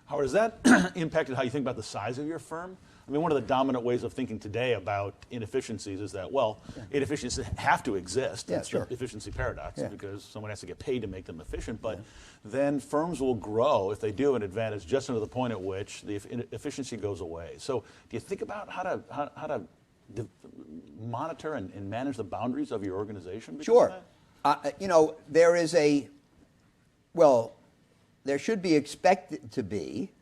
Howard, has that impacted how you think about the size of your firm? I mean, one of the dominant ways of thinking today about inefficiencies is that, well, inefficiencies have to exist. Yeah, it's sure. the efficiency paradox, Yeah. because someone has to get paid to make them efficient. But then firms will grow, if they do, an advantage just into the point at which the efficiency goes away. So do you think about how to monitor and manage the boundaries of your organization? Sure. You know, there should be expected to be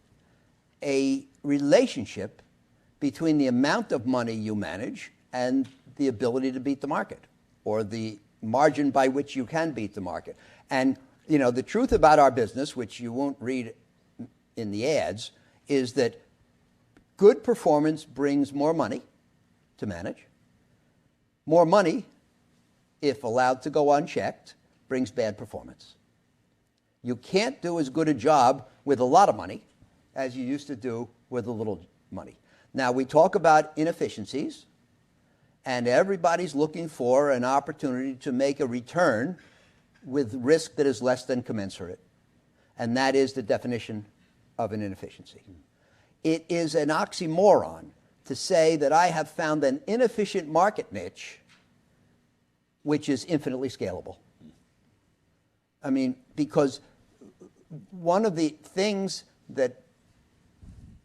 a relationship between the amount of money you manage and the ability to beat the market, or the margin by which you can beat the market. And, you know, the truth about our business, which you won't read in the ads, is that good performance brings more money to manage. More money, if allowed to go unchecked, brings bad performance. You can't do as good a job with a lot of money as you used to do with a little money. Now, we talk about inefficiencies, and everybody's looking for an opportunity to make a return with risk that is less than commensurate. And that is the definition of an inefficiency. It is an oxymoron to say that I have found an inefficient market niche which is infinitely scalable. I mean, because one of the things that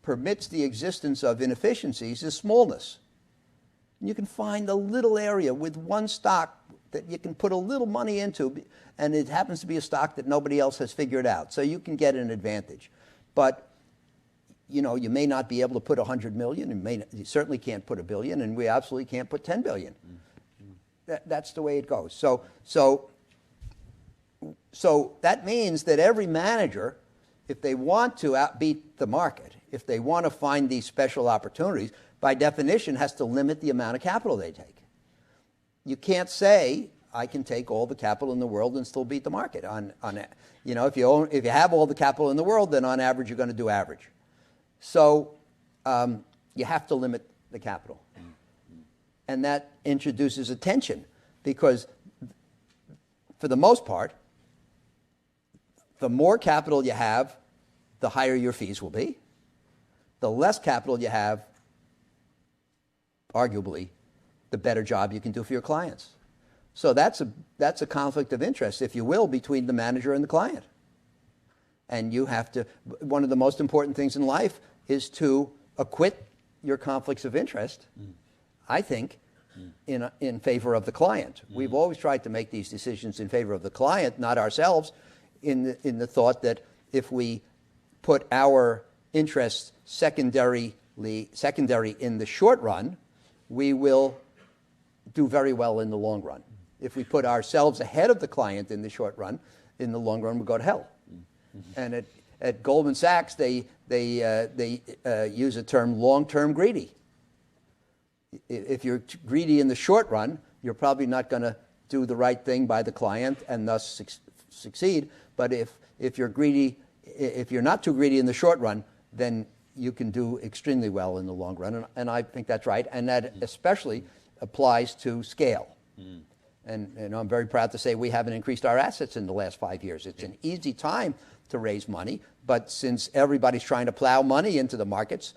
permits the existence of inefficiencies is smallness. And you can find a little area with one stock that you can put a little money into, and it happens to be a stock that nobody else has figured out. So you can get an advantage. But, you know, you may not be able to put 100 million, you certainly can't put $1 billion, and we absolutely can't put 10 billion. That's the way it goes. So that means that every manager, if they want to outbeat the market, if they want to find these special opportunities, by definition has to limit the amount of capital they take. You can't say, I can take all the capital in the world and still beat the market. You know, if you have all the capital in the world, then on average you're going to do average. So you have to limit the capital. And that introduces a tension, because for the most part, the more capital you have, the higher your fees will be. The less capital you have, arguably, the better job you can do for your clients. So that's a conflict of interest, if you will, between the manager and the client. And you have to, one of the most important things in life is to acquit your conflicts of interest, I think, in favor of the client. We've always tried to make these decisions in favor of the client, not ourselves, in the thought that if we put our interests secondary in the short run, we will do very well in the long run. If we put ourselves ahead of the client in the short run, in the long run, we'll go to hell. And at Goldman Sachs, they use a term, long-term greedy. If you're greedy in the short run, you're probably not going to do the right thing by the client and thus succeed. But if you're not too greedy in the short run, then you can do extremely well in the long run. And I think that's right. And that especially applies to scale. And I'm very proud to say we haven't increased our assets in the last 5 years. It's an easy time to raise money, but since everybody's trying to plow money into the markets,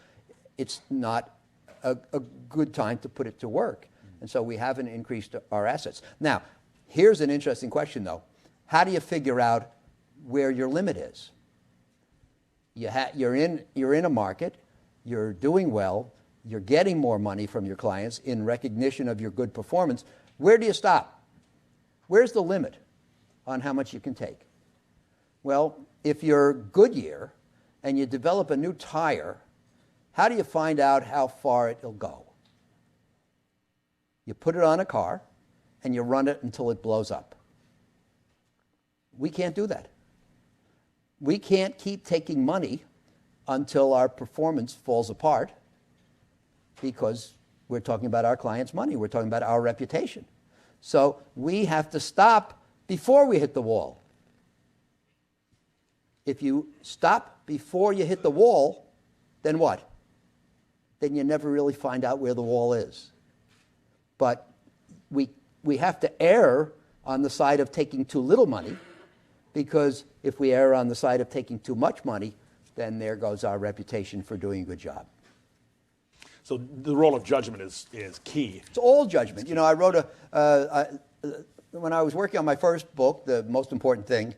it's not a good time to put it to work. And so we haven't increased our assets. Now, here's an interesting question, though. How do you figure out where your limit is? You're in a market, you're doing well, you're getting more money from your clients in recognition of your good performance. Where do you stop? Where's the limit on how much you can take? Well, if you're Goodyear and you develop a new tire, how do you find out how far it'll go? You put it on a car and you run it until it blows up. We can't do that. We can't keep taking money until our performance falls apart, because we're talking about our clients' money. We're talking about our reputation. So we have to stop before we hit the wall. If you stop before you hit the wall, then what? Then you never really find out where the wall is. But we have to err on the side of taking too little money, because if we err on the side of taking too much money, then there goes our reputation for doing a good job. So the role of judgment is key. It's all judgment. You know, I wrote when I was working on my first book, The Most Important Thing,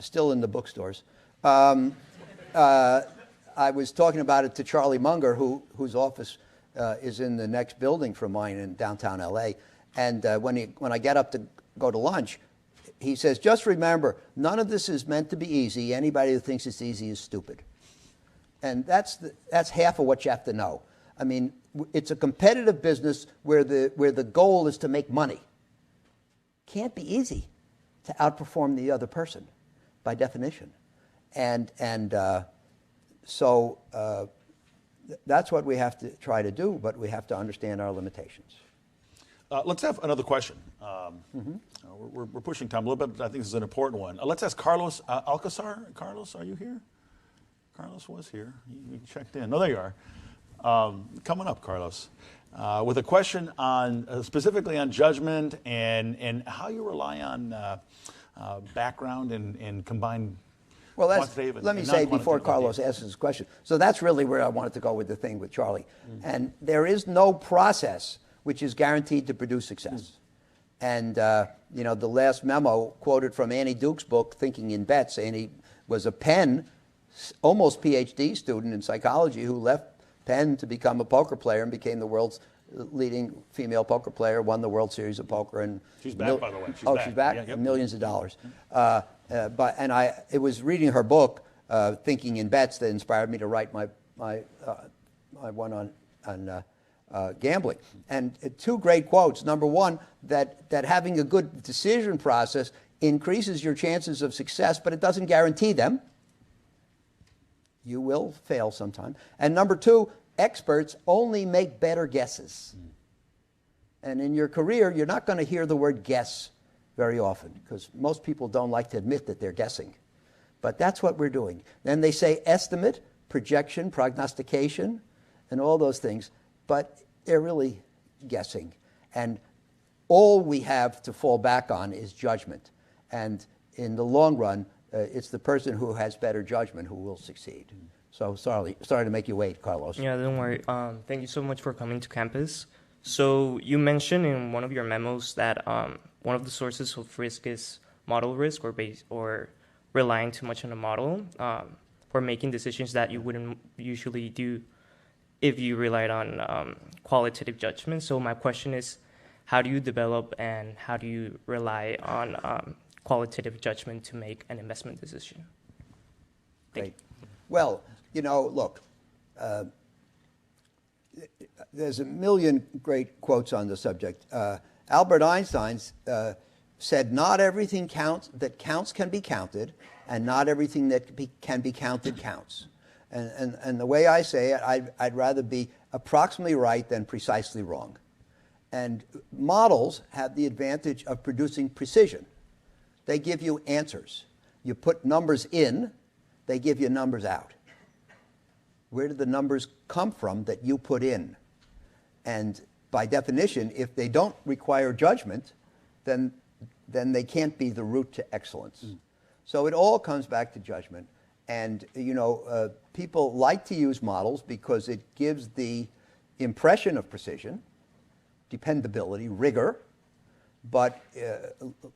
still in the bookstores, I was talking about it to Charlie Munger, whose office is in the next building from mine in downtown LA. And when I get up to go to lunch, he says, just remember, none of this is meant to be easy. Anybody who thinks it's easy is stupid. And that's half of what you have to know. I mean, it's a competitive business where the goal is to make money. Can't be easy to outperform the other person, by definition. And so that's what we have to try to do, but we have to understand our limitations. Let's have another question. We're pushing time a little bit, but I think this is an important one. Let's ask Carlos Alcazar. Carlos, are you here? Carlos was here. You checked in. No, there you are. Coming up, Carlos, with a question on specifically on judgment and how you rely on background and combined. Well, let me say before Carlos asks his question. So that's really where I wanted to go with the thing with Charlie. And there is no process which is guaranteed to produce success. And you know, the last memo quoted from Annie Duke's book, Thinking in Bets. Annie was a Penn, almost PhD student in psychology who left Penn to become a poker player and became the world's leading female poker player, won the World Series of Poker. And she's back, by the way. She's back? Yeah, yep. Millions of dollars. It was reading her book, Thinking in Bets, that inspired me to write my one on gambling. And two great quotes. Number one, that having a good decision process increases your chances of success, but it doesn't guarantee them. You will fail sometime. And number two, experts only make better guesses. And in your career, you're not going to hear the word guess very often, because most people don't like to admit that they're guessing. But that's what we're doing. Then they say estimate, projection, prognostication, and all those things. But they're really guessing. And all we have to fall back on is judgment. And in the long run, it's the person who has better judgment who will succeed. So sorry to make you wait, Carlos. Yeah, don't worry. Thank you so much for coming to campus. So you mentioned in one of your memos that one of the sources of risk is model risk or relying too much on a model for making decisions that you wouldn't usually do if you relied on qualitative judgment. So my question is, how do you develop and how do you rely on qualitative judgment to make an investment decision? Great. Well, look, there's a million great quotes on the subject. Albert Einstein said, not everything that counts can be counted, and not everything that can be counted counts. And the way I say it, I'd rather be approximately right than precisely wrong. And models have the advantage of producing precision. They give you answers. You put numbers in, they give you numbers out. Where did the numbers come from that you put in? And by definition, if they don't require judgment, then they can't be the route to excellence. So it all comes back to judgment. And people like to use models because it gives the impression of precision, dependability, rigor, but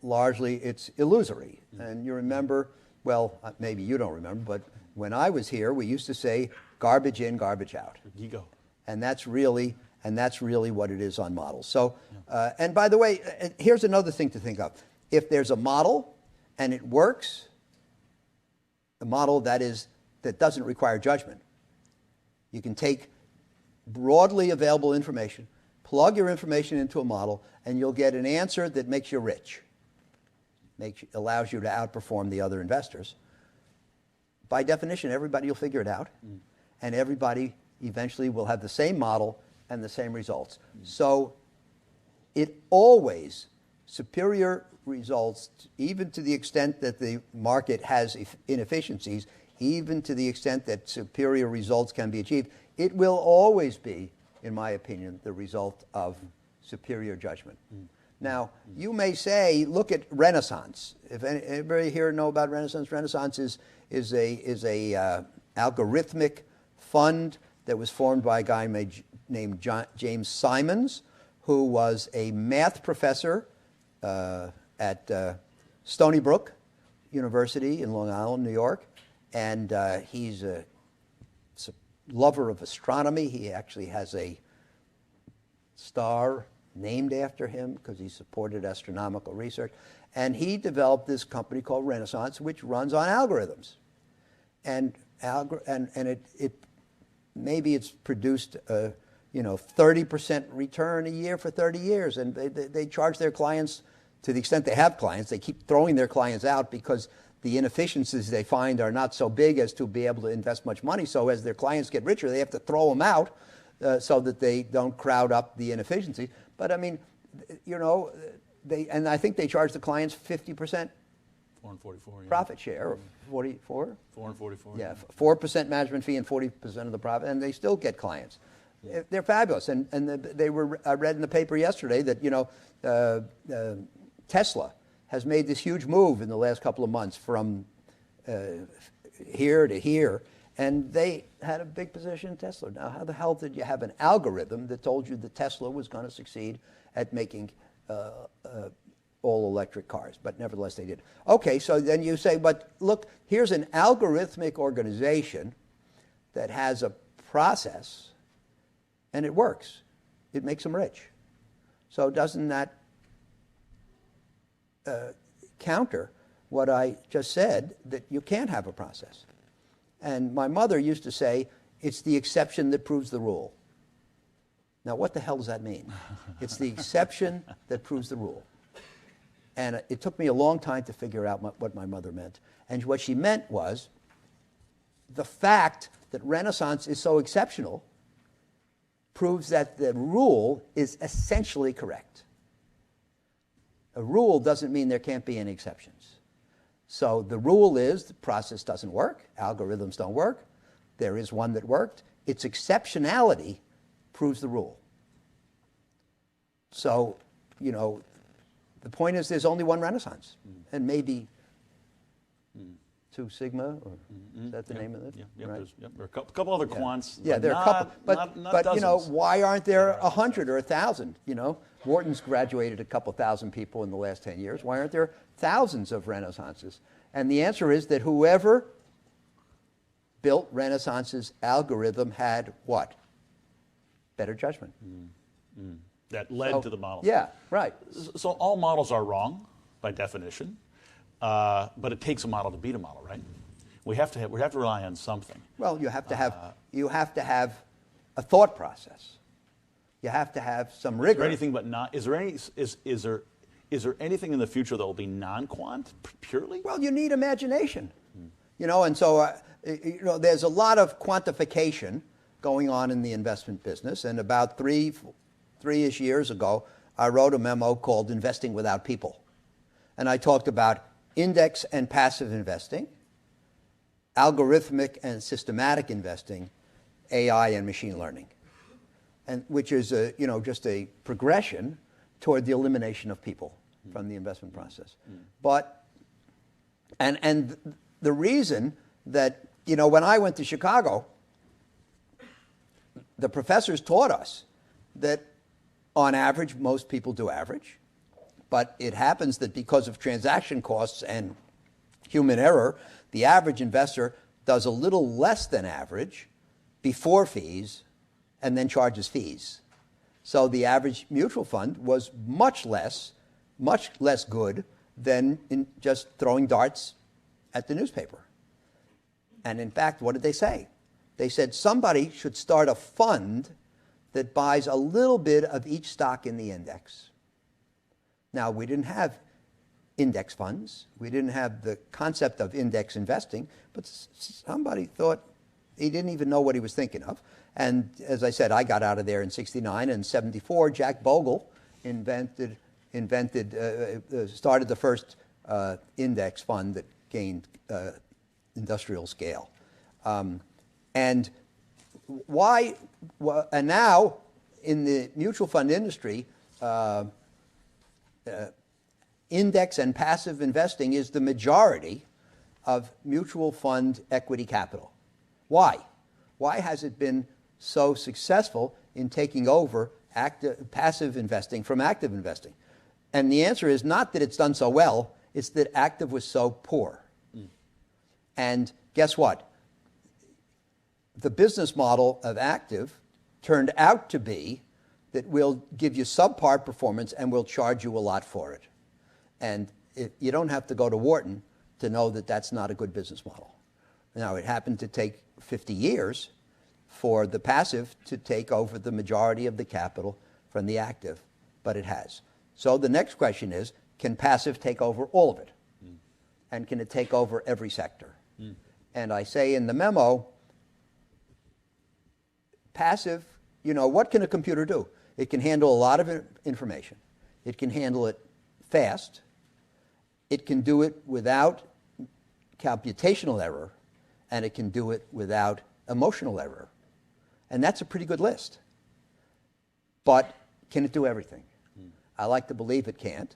largely it's illusory. And you remember, well, maybe you don't remember, but when I was here, we used to say garbage in, garbage out. Ego. And that's really what it is on models. So, and by the way, here's another thing to think of. If there's a model and it works, a model that doesn't require judgment, you can take broadly available information, plug your information into a model, and you'll get an answer that makes you rich, allows you to outperform the other investors. By definition, everybody will figure it out, and everybody eventually will have the same model and the same results. So it always, superior results, even to the extent that the market has inefficiencies, even to the extent that superior results can be achieved, it will always be, in my opinion, the result of superior judgment. Now, you may say, look at Renaissance. If anybody here know about Renaissance, Renaissance is a algorithmic fund that was formed by a guy named James Simons, who was a math professor at Stony Brook University in Long Island, New York, and he's a lover of astronomy. He actually has a star named after him because he supported astronomical research. And he developed this company called Renaissance, which runs on algorithms. And maybe it's produced 30% return a year for 30 years. And they charge their clients, to the extent they have clients, they keep throwing their clients out because the inefficiencies they find are not so big as to be able to invest much money. So as their clients get richer, they have to throw them out so that they don't crowd up the inefficiency. But I mean, and I think they charge the clients 50% 444, profit share, or 44? 444. Yeah, 4% management fee and 40% of the profit, and they still get clients. They're fabulous. And I read in the paper yesterday that, Tesla has made this huge move in the last couple of months from here to here, and they had a big position in Tesla. Now, how the hell did you have an algorithm that told you that Tesla was going to succeed at making all-electric cars? But nevertheless, they did. Okay, so then you say, but look, here's an algorithmic organization that has a process, and it works. It makes them rich. So doesn't that counter what I just said, that you can't have a process? And my mother used to say, it's the exception that proves the rule. Now, what the hell does that mean? It's the exception that proves the rule. And it took me a long time to figure out what my mother meant. And what she meant was the fact that Renaissance is so exceptional proves that the rule is essentially correct. A rule doesn't mean there can't be any exceptions. So the rule is the process doesn't work, algorithms don't work, there is one that worked. Its exceptionality proves the rule. So, the point is there's only one Renaissance, and maybe 2 sigma, or is that the name of it? Yeah, Right. there are a couple other quants. Yeah, but there are a couple, but you know, dozens. why aren't there 100 or 1,000? You know, Wharton's graduated a couple thousand people in the last 10 years. Why aren't there thousands of Renaissances? And the answer is that whoever built Renaissance's algorithm had what? Better judgment. That led to the model. Yeah, right. So all models are wrong by definition, but it takes a model to beat a model, right? We have to rely on something. Well, you have to have a thought process. You have to have some rigor. Is there anything but not? Is there anything in the future that will be non-quant purely? Well, you need imagination, you know, and so you know, there's a lot of quantification going on in the investment business. And about three-ish years ago, I wrote a memo called "Investing Without People," and I talked about index and passive investing, algorithmic and systematic investing, AI and machine learning, and which is just a progression toward the elimination of people from the investment process. But and the reason that, you know, when I went to Chicago, the professors taught us that on average most people do average, but it happens that because of transaction costs and human error, the average investor does a little less than average before fees and then charges fees. So the average mutual fund was much less good than in just throwing darts at the newspaper. And in fact, what did they say? They said somebody should start a fund that buys a little bit of each stock in the index. Now, we didn't have index funds. We didn't have the concept of index investing, but somebody thought, he didn't even know what he was thinking of. And as I said, I got out of there in '69, and '74, Jack Bogle started the first index fund that gained industrial scale. And why? And now, in the mutual fund industry, index and passive investing is the majority of mutual fund equity capital. Why? Why has it been so successful in taking over passive investing from active investing? And the answer is not that it's done so well, it's that active was so poor. And guess what? The business model of active turned out to be that we'll give you subpar performance and we'll charge you a lot for it. And you don't have to go to Wharton to know that that's not a good business model. Now, it happened to take 50 years for the passive to take over the majority of the capital from the active, but it has. So the next question is, can passive take over all of it? And can it take over every sector? And I say in the memo, passive, you know, what can a computer do? It can handle a lot of information. It can handle it fast. It can do it without computational error, and it can do it without emotional error. And that's a pretty good list. But can it do everything? I like to believe it can't,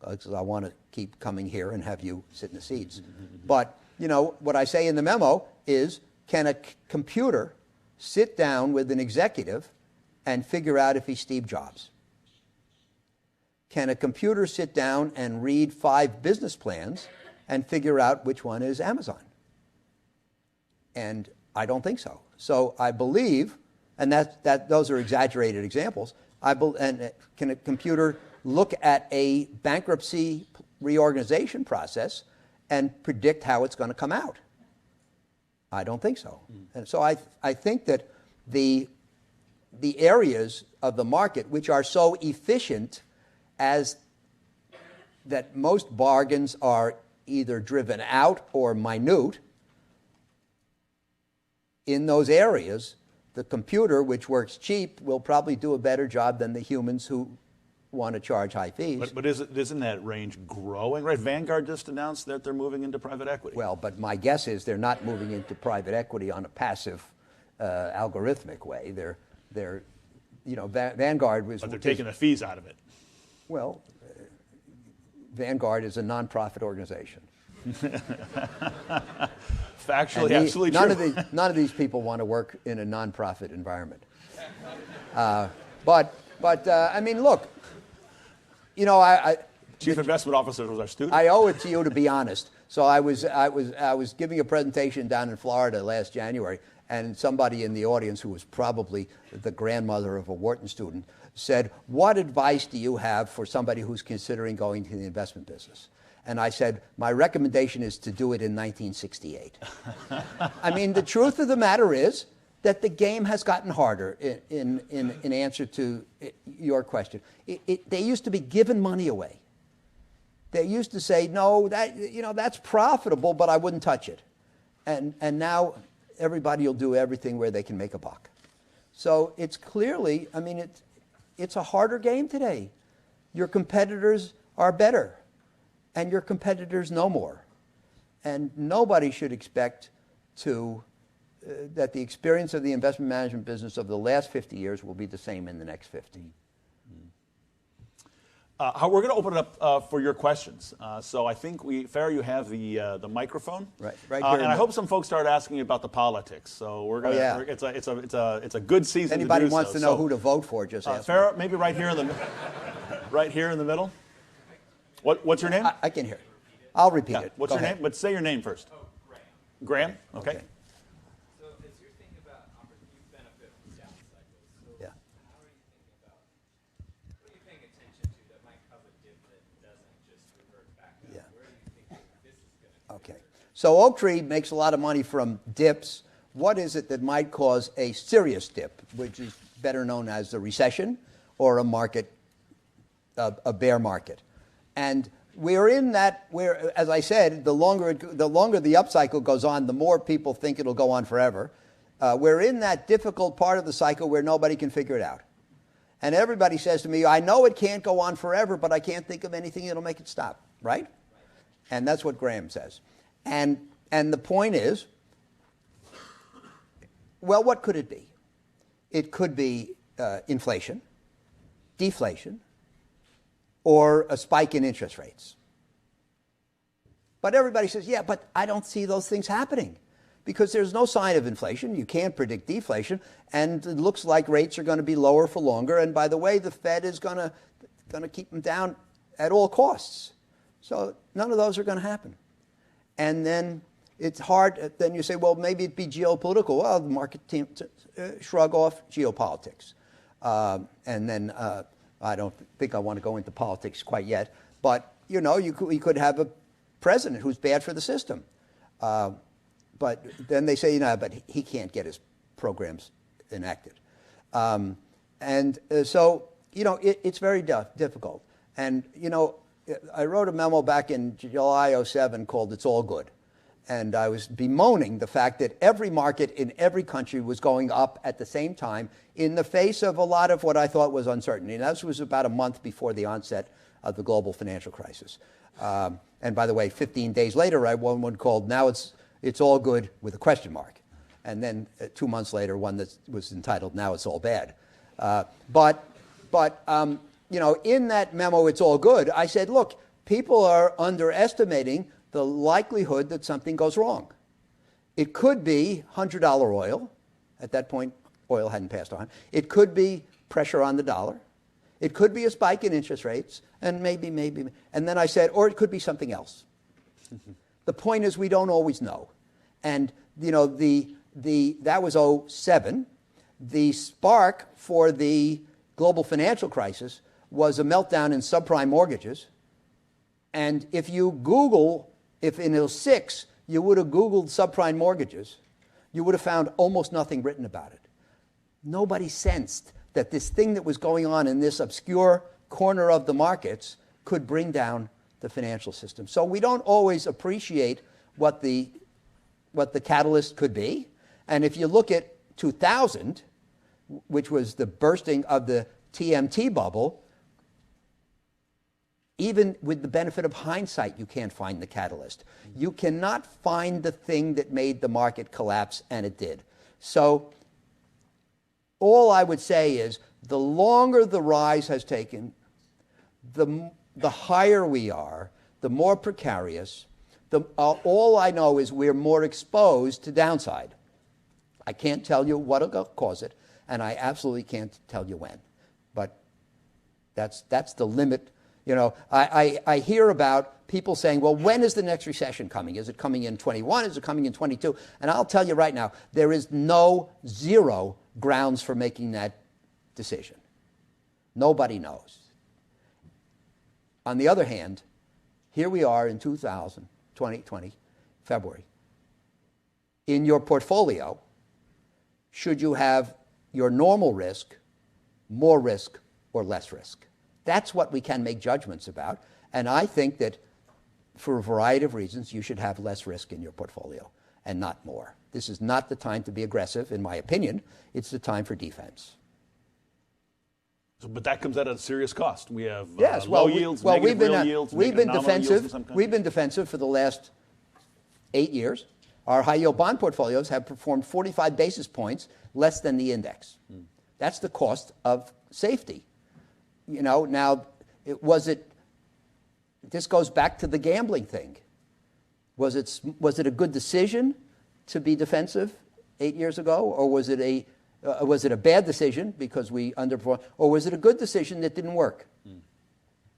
because I want to keep coming here and have you sit in the seats. But, you know, what I say in the memo is, can a computer sit down with an executive and figure out if he's Steve Jobs? Can a computer sit down and read 5 business plans and figure out which one is Amazon? And I don't think so. So I believe, and those are exaggerated examples, and can a computer look at a bankruptcy reorganization process and predict how it's going to come out? I don't think so. And so I think that the areas of the market which are so efficient as that most bargains are either driven out or minute, in those areas, the computer, which works cheap, will probably do a better job than the humans who want to charge high fees. But isn't that range growing? Right? Vanguard just announced that they're moving into private equity. Well, but my guess is they're not moving into private equity on a passive, algorithmic way. They're Vanguard was. But they're taking the fees out of it. Well, Vanguard is a nonprofit organization. Factually, absolutely true. None of these people want to work in a nonprofit environment. But I mean, look, you know, Chief Investment Officer was our student. I owe it to you to be honest. So I was giving a presentation down in Florida last January, and somebody in the audience who was probably the grandmother of a Wharton student said, "What advice do you have for somebody who's considering going to the investment business?" And I said, "My recommendation is to do it in 1968." I mean, the truth of the matter is that the game has gotten harder in answer to your question. They used to be giving money away. They used to say, no, that's profitable, but I wouldn't touch it. And now everybody will do everything where they can make a buck. So it's clearly, I mean, it's a harder game today. Your competitors are better, and your competitors know more. And nobody should expect that the experience of the investment management business of the last 50 years will be the same in the next 50. We're going to open it up for your questions. So I think Farrah, you have the microphone, right here. And I hope some folks start asking about the politics. So we're going to. It's a good season. Anybody to do wants to know who to vote for, just ask Farrah, me. maybe right here in the middle. What's your name? I can hear. I'll repeat it. What's your name? But say your name first. Oh, Graham. Graham. Okay. So as you're thinking about you benefit from down cycles. So Yeah. How are you thinking about what are you paying attention to that might cause a dip that doesn't just revert back up? Yeah. Where do you think this is going to Okay. So Oaktree makes a lot of money from dips. What is it that might cause a serious dip, which is better known as a recession or a market, a bear market? And we're in that where, as I said, the longer the upcycle goes on, the more people think it'll go on forever. We're in that difficult part of the cycle where nobody can figure it out. And everybody says to me, I know it can't go on forever, but I can't think of anything that'll make it stop, right? And that's what Graham says. And the point is, well, what could it be? It could be inflation, deflation, or a spike in interest rates. But everybody says, yeah, but I don't see those things happening because there's no sign of inflation. You can't predict deflation, and it looks like rates are going to be lower for longer. And by the way, the Fed is going to keep them down at all costs. So none of those are going to happen. And then it's hard. Then you say, well, maybe it'd be geopolitical. Well, the market team shrug off geopolitics. And then I don't think I want to go into politics quite yet. But, you know, you could have a president who's bad for the system. But then they say, but he can't get his programs enacted. So, you know, it's very difficult. And, you know, I wrote a memo back in July 2007 called It's All Good. And I was bemoaning the fact that every market in every country was going up at the same time in the face of a lot of what I thought was uncertainty. And this was about a month before the onset of the global financial crisis. And by the way, 15 days later, I won one called Now It's All Good with a question mark. And then 2 months later, one that was entitled Now It's All Bad. But you know, in that memo, It's All Good, I said, look, people are underestimating the likelihood that something goes wrong. It could be $100 oil. At that point, oil hadn't passed on. It could be pressure on the dollar. It could be a spike in interest rates, and maybe. And then I said, or it could be something else. The point is we don't always know. And, you know, that was 2007. The spark for the global financial crisis was a meltdown in subprime mortgages. And if you Google, if in 2006 you would have Googled subprime mortgages, you would have found almost nothing written about it. Nobody sensed that this thing that was going on in this obscure corner of the markets could bring down the financial system. So we don't always appreciate what the catalyst could be. And if you look at 2000, which was the bursting of the TMT bubble, even with the benefit of hindsight, you can't find the catalyst. You cannot find the thing that made the market collapse, and it did. So all I would say is the longer the rise has taken, the higher we are, the more precarious, All I know is we're more exposed to downside. I can't tell you what will cause it, and I absolutely can't tell you when. But that's the limit. You know, I hear about people saying, well, when is the next recession coming? Is it coming in 21? Is it coming in 22? And I'll tell you right now, there is zero grounds for making that decision. Nobody knows. On the other hand, here we are in 2020, February. In your portfolio, should you have your normal risk, more risk, or less risk? That's what we can make judgments about. And I think that for a variety of reasons, you should have less risk in your portfolio and not more. This is not the time to be aggressive, in my opinion. It's the time for defense. But that comes at a serious cost. We have yes, low yields, negative real yields, we've been defensive. Yields in some countries. We've been defensive for the last 8 years. Our high-yield bond portfolios have performed 45 basis points less than the index. That's the cost of safety. You know, now, this goes back to the gambling thing. Was it a good decision to be defensive 8 years ago, or was it a bad decision because we underperformed, or was it a good decision that didn't work?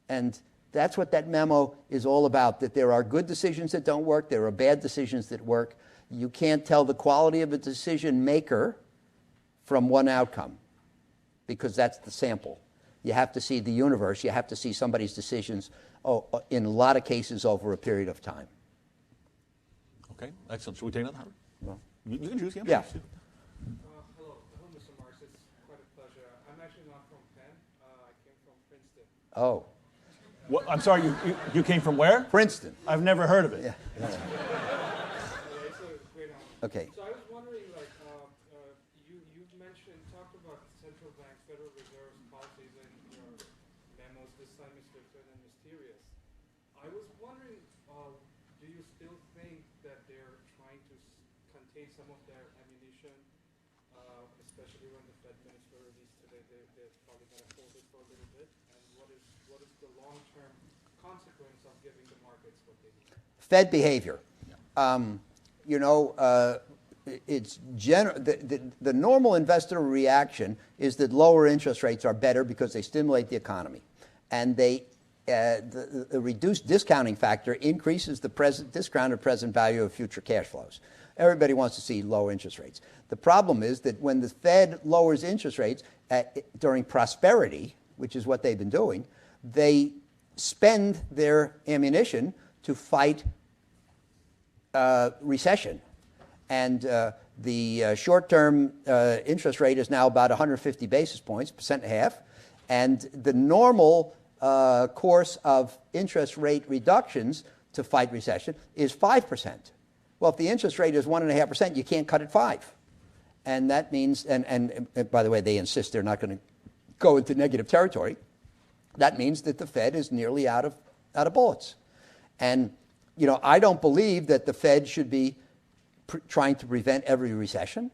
And that's what that memo is all about, that there are good decisions that don't work, there are bad decisions that work. You can't tell the quality of a decision maker from one outcome, because that's the sample. You have to see the universe. You have to see somebody's decisions, in a lot of cases, over a period of time. Okay, excellent. Should we take another, Howard? Well, You can choose. Yeah. Hello, Mr. Marks. It's quite a pleasure. I'm actually not from Penn. I came from Princeton. Oh. What, I'm sorry, you came from where? Princeton. I've never heard of it. Yeah. It's a great honor. Okay. So I was wondering, like, you've talked about central banks, Federal Reserve's policies in your memos. This time it's different and mysterious. I was wondering, do you still think that they're trying to contain some of their ammunition, especially when the Fed minister released today, they're probably going to hold it for a little bit? And what is the long-term consequence of giving the markets what they need? Fed behavior. You know, the normal investor reaction is that lower interest rates are better because they stimulate the economy. And the reduced discounting factor increases the discounted present value of future cash flows. Everybody wants to see low interest rates. The problem is that when the Fed lowers interest rates during prosperity, which is what they've been doing, they spend their ammunition to fight recession. And the short-term interest rate is now about 150 basis points, 1.5%. And the normal course of interest rate reductions to fight recession is 5%. Well, if the interest rate is 1.5%, you can't cut it 5%. And that means, and by the way, they insist they're not going to go into negative territory. That means that the Fed is nearly out of bullets. And, you know, I don't believe that the Fed should be trying to prevent every recession.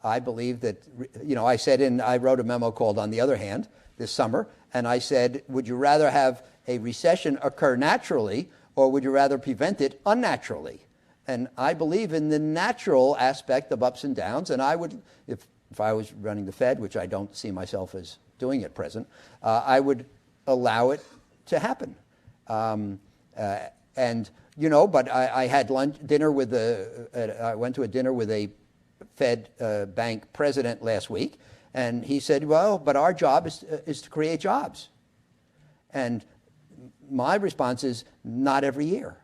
I believe that, you know, I wrote a memo called On the Other Hand this summer, and I said, would you rather have a recession occur naturally, or would you rather prevent it unnaturally? And I believe in the natural aspect of ups and downs, and I would, if I was running the Fed, which I don't see myself as doing at present, I would allow it to happen. And, you know, but I had dinner with I went to a dinner with a Fed bank president last week, and he said, well, but our job is to create jobs. And my response is, not every year.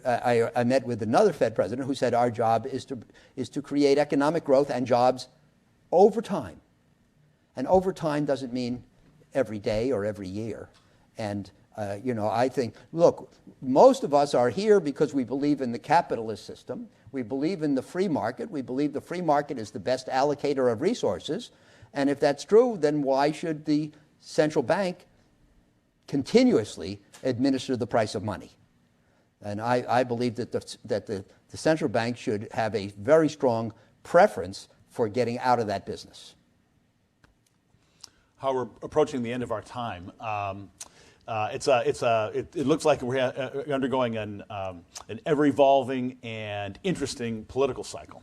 I met with another Fed president who said our job is to create economic growth and jobs over time. And over time doesn't mean every day or every year. And, you know, I think, look, most of us are here because we believe in the capitalist system. We believe in the free market. We believe the free market is the best allocator of resources. And if that's true, then why should the central bank continuously administer the price of money? And I believe that the central bank should have a very strong preference for getting out of that business. How we're approaching the end of our time. It looks like we're undergoing an ever-evolving and interesting political cycle.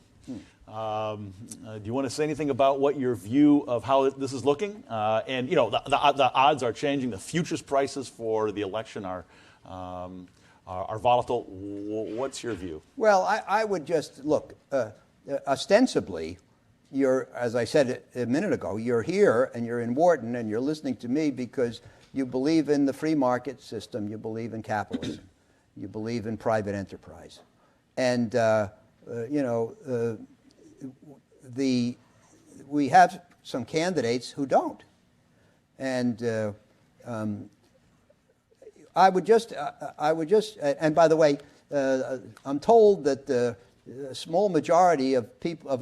Do you want to say anything about what your view of how this is looking? And you know, the odds are changing. The futures prices for the election are volatile. What's your view? Well, I would just look. Ostensibly, you're, as I said a minute ago, you're here and you're in Wharton and you're listening to me because you believe in the free market system. You believe in capitalism. You believe in private enterprise, and you know. We have some candidates who don't, and I would just, and by the way, I'm told that the small majority of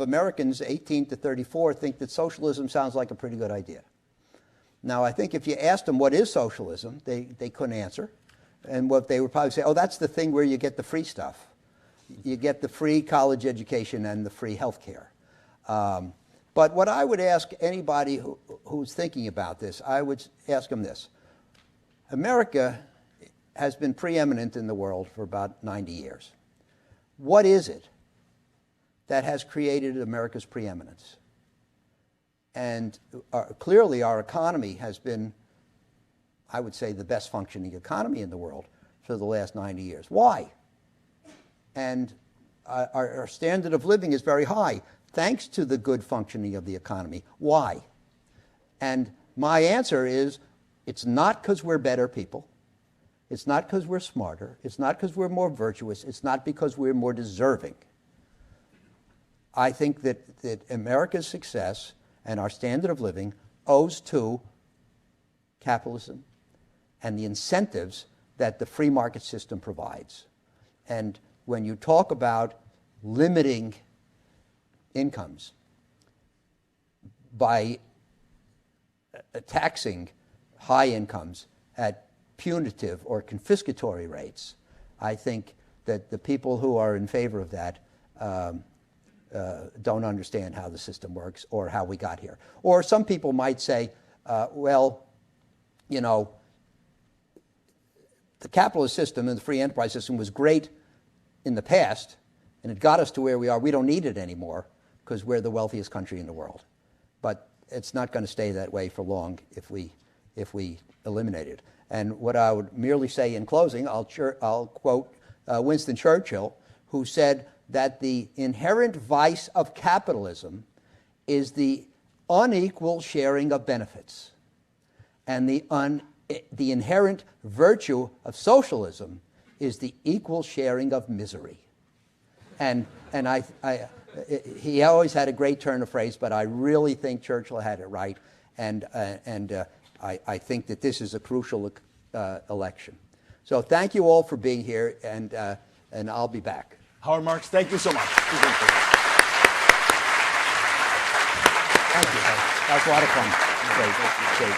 Americans, 18 to 34, think that socialism sounds like a pretty good idea. Now, I think if you asked them what is socialism, they couldn't answer, and what they would probably say, oh, that's the thing where you get the free stuff. You get the free college education and the free health care. But what I would ask anybody who's thinking about this, I would ask them this. America has been preeminent in the world for about 90 years. What is it that has created America's preeminence? And clearly our economy has been, I would say, the best functioning economy in the world for the last 90 years. Why? And our standard of living is very high, thanks to the good functioning of the economy. Why? And my answer is, it's not because we're better people. It's not because we're smarter. It's not because we're more virtuous. It's not because we're more deserving. I think that America's success and our standard of living owes to capitalism and the incentives that the free market system provides. And when you talk about limiting incomes by taxing high incomes at punitive or confiscatory rates, I think that the people who are in favor of that don't understand how the system works or how we got here. Or some people might say, well, you know, the capitalist system and the free enterprise system was great in the past, and it got us to where we are. We don't need it anymore because we're the wealthiest country in the world. But it's not going to stay that way for long if we eliminate it. And what I would merely say in closing, I'll quote Winston Churchill, who said that the inherent vice of capitalism is the unequal sharing of benefits, and the inherent virtue of socialism is the equal sharing of misery. And he always had a great turn of phrase, but I really think Churchill had it right, and I think that this is a crucial election. So thank you all for being here, and I'll be back. Howard Marks, thank you so much. Thank you. That was a lot of fun. Great.